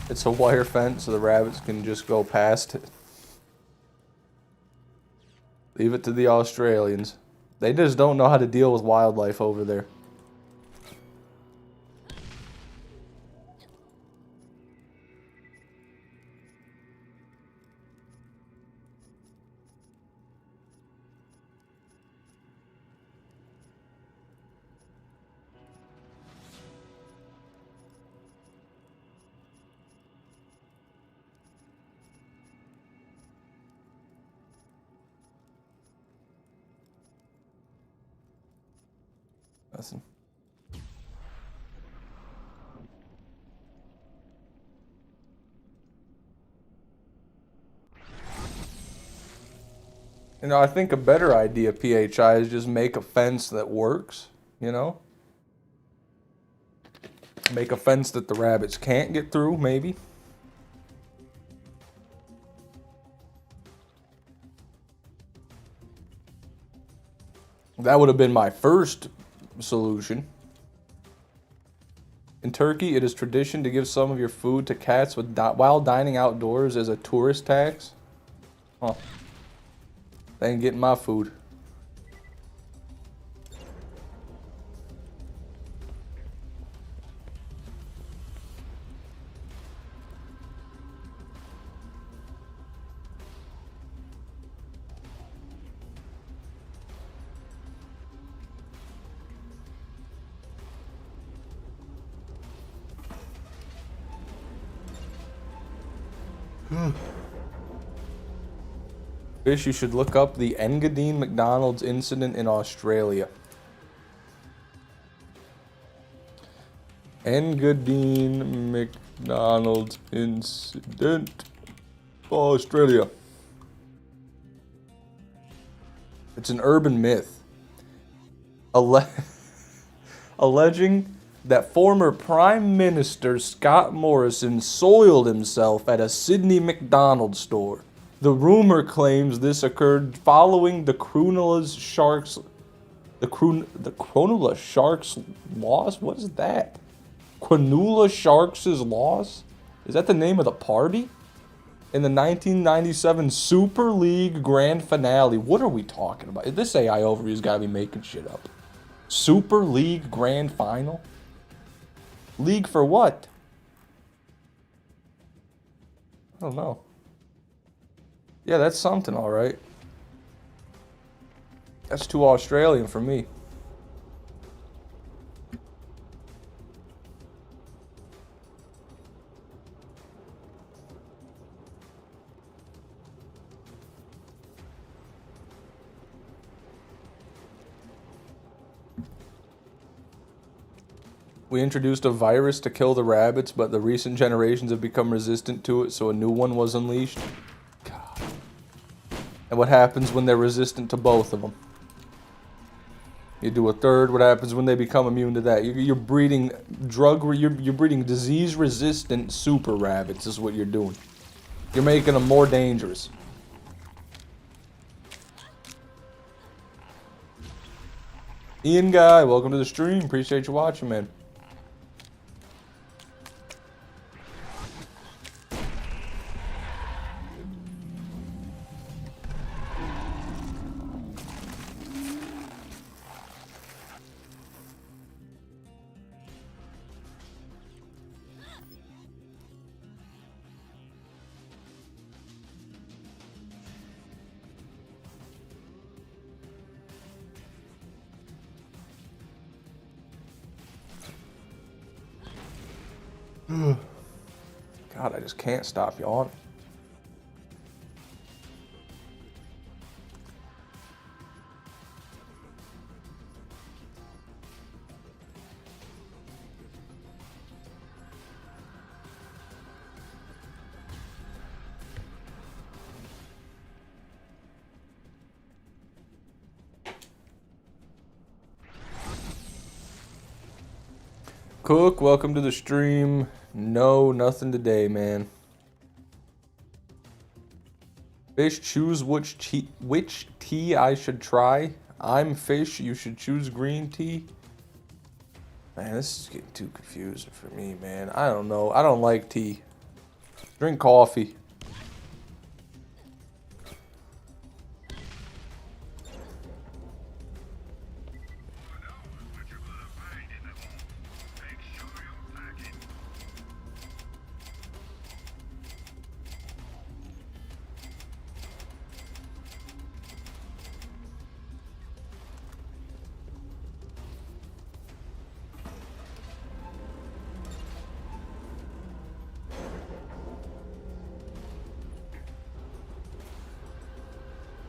It's a wire fence so the rabbits can just go past it. Leave it to the Australians. They just don't know how to deal with wildlife over there. Listen. You know, I think a better idea, PHI, is just make a fence that works, you know? Make a fence that the rabbits can't get through, maybe. That would have been my first solution. In Turkey, it is tradition to give some of your food to cats while dining outdoors as a tourist tax. Huh. They ain't getting my food. Fish, you should look up the Engadine McDonald's incident in Australia. Engadine McDonald's incident, Australia. It's an urban myth. Alleging that former Prime Minister Scott Morrison soiled himself at a Sydney McDonald's store. The rumor claims this occurred following the Cronulla Sharks loss? What is that? Cronulla Sharks' loss? Is that the name of the party? In the 1997 Super League Grand Finale. What are we talking about? This AI overview's gotta be making shit up. Super League Grand Final? League for what? I don't know. Yeah, that's something, alright. That's too Australian for me. We introduced a virus to kill the rabbits, but the recent generations have become resistant to it, so a new one was unleashed. God. And what happens when they're resistant to both of them? You do a third. What happens when they become immune to that? You're breeding you're breeding disease-resistant super rabbits. Is what you're doing. You're making them more dangerous. Ian Guy, welcome to the stream. Appreciate you watching, man. God, I just can't stop yawning. Cook, welcome to the stream. No, nothing today, man. Fish, choose which tea I should try. I'm Fish, you should choose green tea. Man, this is getting too confusing for me, man. I don't know. I don't like tea. Drink coffee.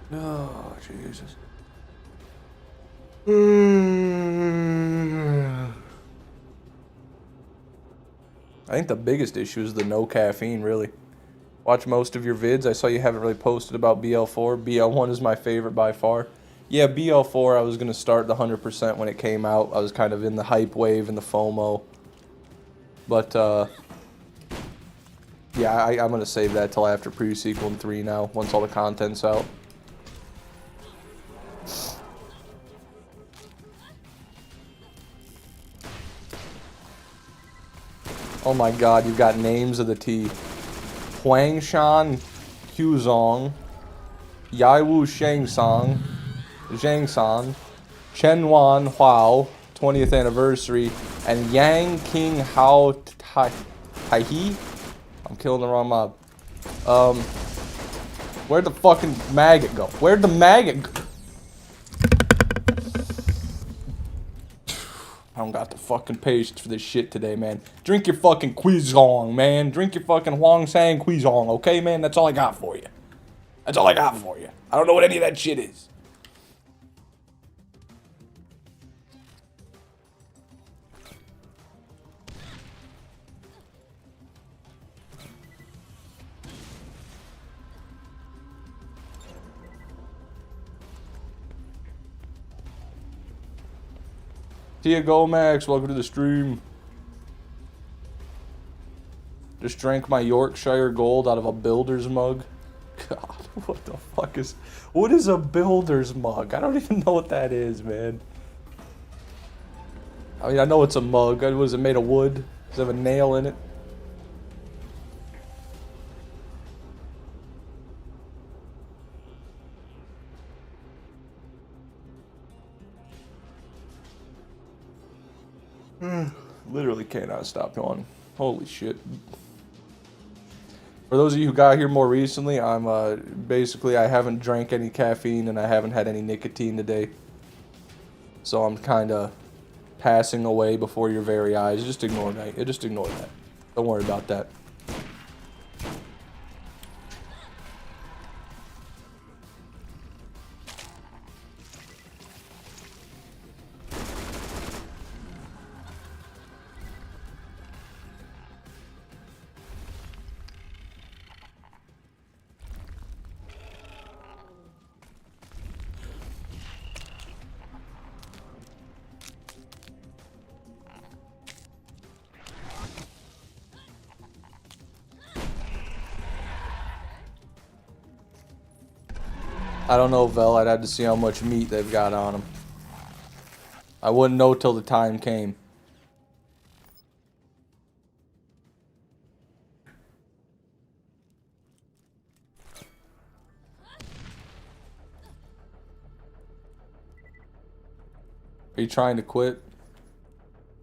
Oh, Jesus. I think the biggest issue is the no caffeine, really. Watch most of your vids. I saw you haven't really posted about BL4. BL1 is my favorite by far. Yeah, BL4, I was going to start the 100% when it came out. I was kind of in the hype wave and the FOMO. But, yeah, I'm going to save that till after pre-sequel and 3 now, once all the content's out. Oh my god, you've got names of the tea. Huangshan Huzong, Yaiwu Shangsang, Zhangsan, Chenwan Huao, 20th anniversary, and Yang King Hao Taihi. I'm killing the wrong mob. Where'd the fucking maggot go? Where'd the maggot go? I don't got the fucking patience for this shit today, man. Drink your fucking Quizong, man. Drink your fucking Huangshan Quizong, okay, man? That's all I got for you. That's all I got for you. I don't know what any of that shit is. Tia Gomax, welcome to the stream. Just drank my Yorkshire Gold out of a builder's mug. God, what the fuck is... What is a builder's mug? I don't even know what that is, man. I mean, I know it's a mug. Was it made of wood? Does it have a nail in it? Literally cannot stop yawning. Holy shit. For those of you who got here more recently, I'm basically I haven't drank any caffeine and I haven't had any nicotine today. So I'm kind of passing away before your very eyes. Just ignore that. Just ignore that. Don't worry about that. I don't know, Vel. I'd have to see how much meat they've got on them. I wouldn't know till the time came. Are you trying to quit?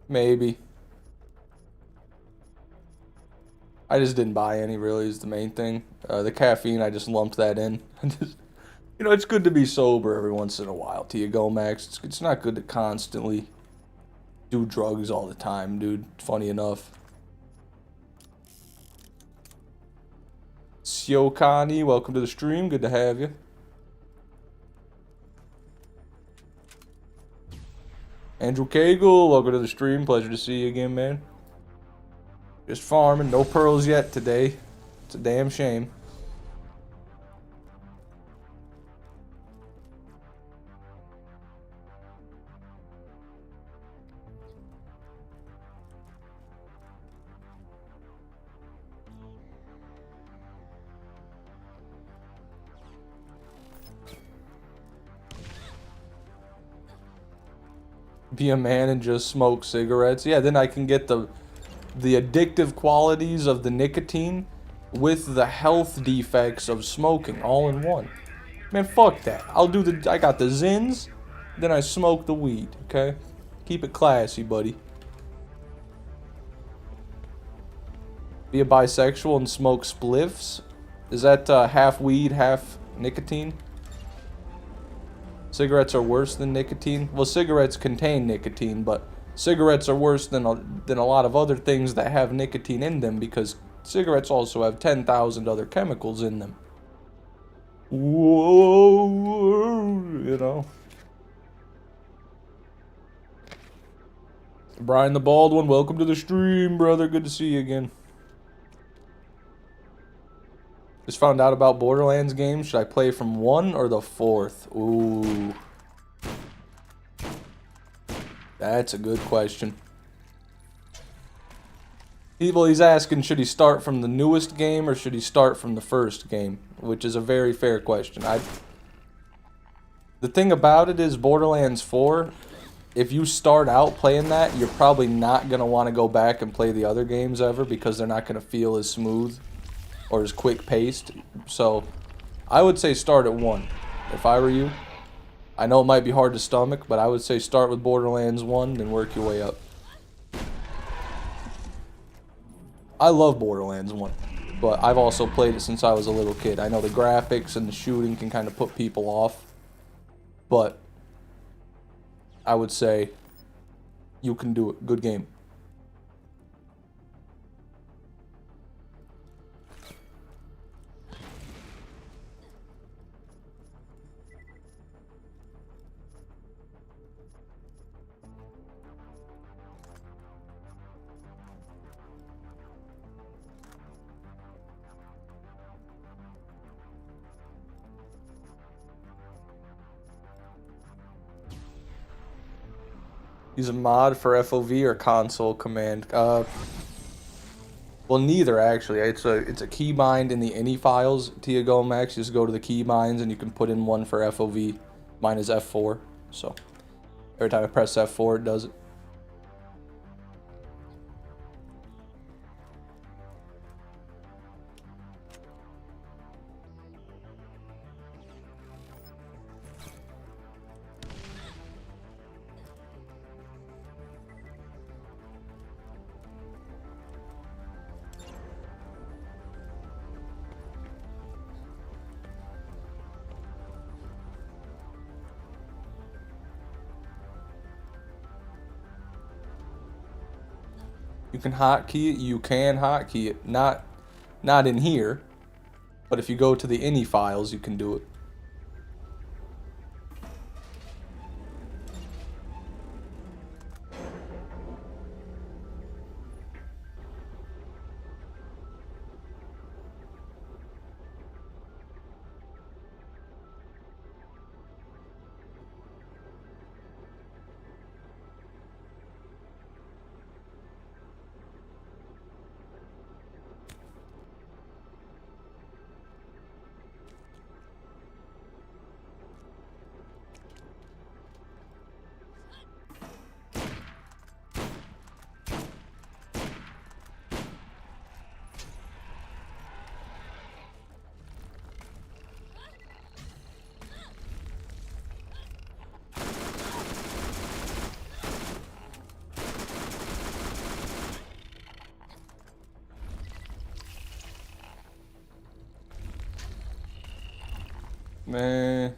Maybe. I just didn't buy any, really, is the main thing. The caffeine, I just lumped that in. You know, it's good to be sober every once in a while, Tia Gomax. It's not good to constantly do drugs all the time, dude. Funny enough. Siokani, welcome to the stream. Good to have you. Andrew Cagle, welcome to the stream. Pleasure to see you again, man. Just farming. No pearls yet today. It's a damn shame. Be a man and just smoke cigarettes. Yeah, then I can get the addictive qualities of the nicotine with the health defects of smoking all in one. Man, fuck that. I got the zins, then I smoke the weed, okay? Keep it classy, buddy. Be a bisexual and smoke spliffs? Is that half weed, half nicotine? Cigarettes are worse than nicotine? Well, cigarettes contain nicotine, but cigarettes are worse than a lot of other things that have nicotine in them because cigarettes also have 10,000 other chemicals in them. Whoa, you know. Brian the Bald One, welcome to the stream, brother. Good to see you again. Just found out about Borderlands games. Should I play from 1 or the 4th? Ooh. That's a good question. He's asking, should he start from the newest game or should he start from the first game? Which is a very fair question. The thing about it is Borderlands 4, if you start out playing that, you're probably not going to want to go back and play the other games ever because they're not going to feel as smooth or as quick paced. So I would say start at 1 if I were you. I know it might be hard to stomach, but I would say start with Borderlands 1 and work your way up. I love Borderlands 1, but I've also played it since I was a little kid. I know the graphics and the shooting can kind of put people off, but I would say you can do it. Good game. Use a mod for FOV or console command. Well, neither actually. It's a keybind in the ini files. Tia Gomax, just go to the keybinds and you can put in one for FOV. Mine is F4, so every time I press F4, it does it. You can hotkey it. You can hotkey it. Not in here, but if you go to the ini files, you can do it. Man.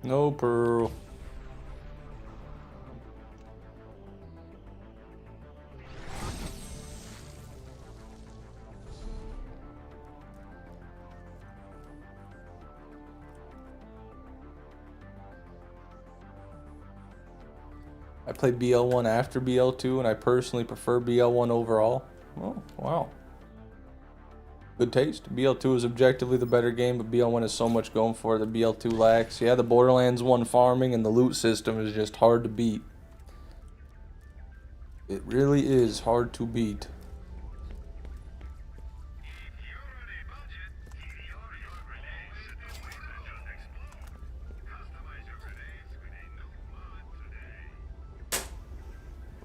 No pearl. I played BL1 after BL2, and I personally prefer BL1 overall. Oh, wow. Good taste. BL2 is objectively the better game, but BL1 has so much going for it that BL2 lacks. Yeah, the Borderlands 1 farming and the loot system is just hard to beat. It really is hard to beat.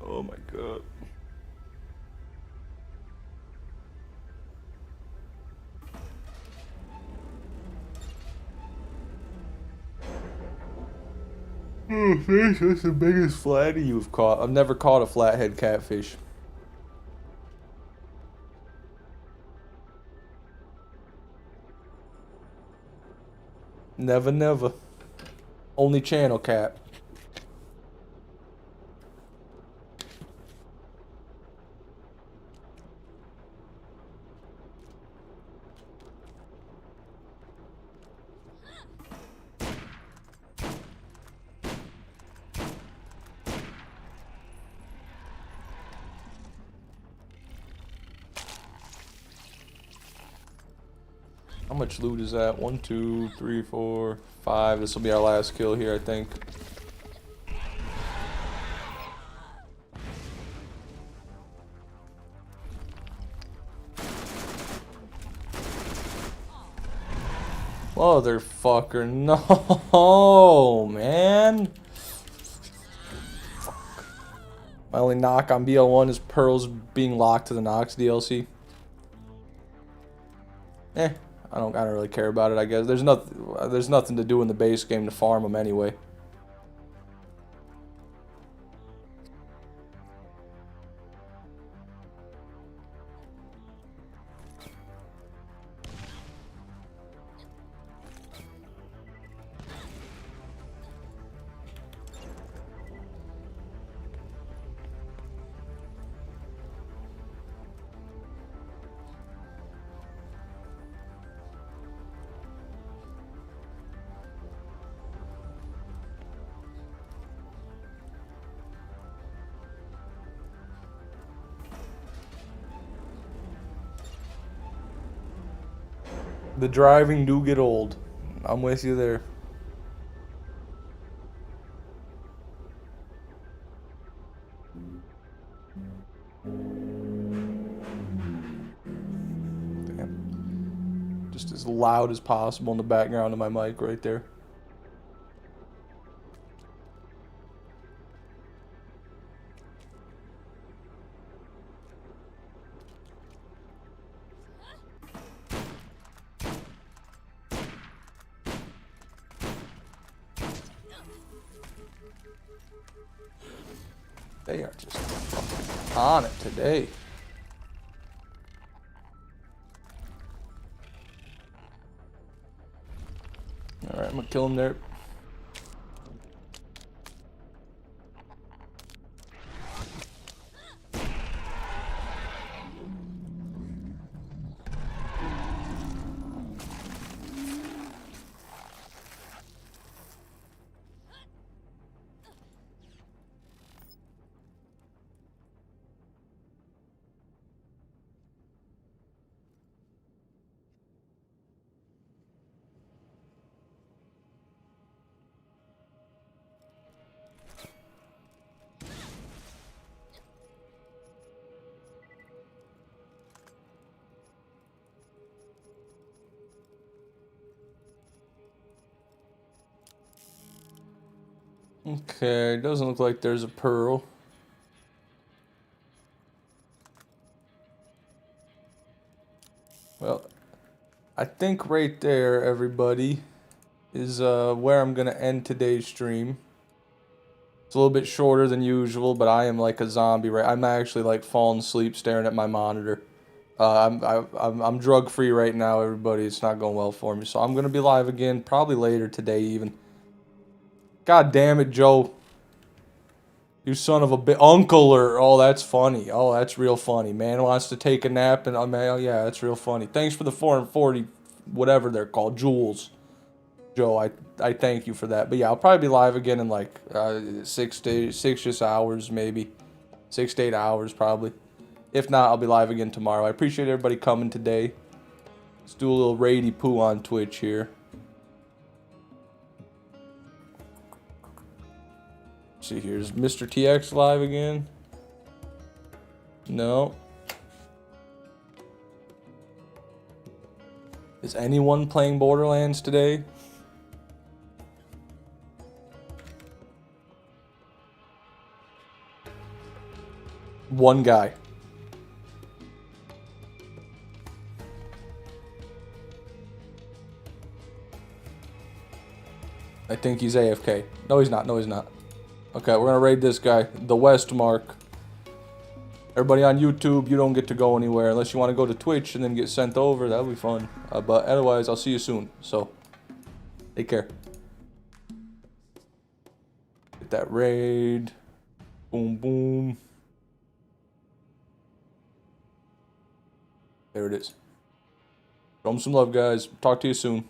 Oh my god. Oh, fish, that's the biggest flatty you've caught. I've never caught a flathead catfish. Never, never. Only channel cat. How much loot is that? 1, 2, 3, 4, 5. This will be our last kill here, I think. Motherfucker, no, man. Fuck. My only knock on BL1 is Pearls being locked to the Nox DLC. I don't really care about it, I guess. There's nothing to do in the base game to farm them anyway. The driving do get old. I'm with you there. Damn. Just as loud as possible in the background of my mic right there. They are just fucking on it today. Alright, I'm gonna kill him there. Okay, doesn't look like there's a pearl. Well, I think right there, everybody, is where I'm gonna end today's stream. It's a little bit shorter than usual, but I am like a zombie, right? I'm actually like falling asleep staring at my monitor. I'm drug free right now, everybody. It's not going well for me, so I'm gonna be live again, probably later today even. God damn it, Joe. You son of a uncle, or oh, that's funny. Oh, that's real funny. Man wants to take a nap, and oh yeah, that's real funny. Thanks for the 440, whatever they're called, jewels, Joe. I thank you for that. But yeah, I'll probably be live again in like 6 just hours, maybe 6 to 8 hours, probably. If not, I'll be live again tomorrow. I appreciate everybody coming today. Let's do a little raidy poo on Twitch here. See, here's Mr. TX live again. No. Is anyone playing Borderlands today? One guy. I think he's AFK. No, he's not. No, he's not. Okay, we're gonna raid this guy, the West Mark. Everybody on YouTube, you don't get to go anywhere unless you want to go to Twitch and then get sent over. That'll be fun. But otherwise, I'll see you soon. So, take care. Get that raid. Boom, boom. There it is. Show them some love, guys. Talk to you soon.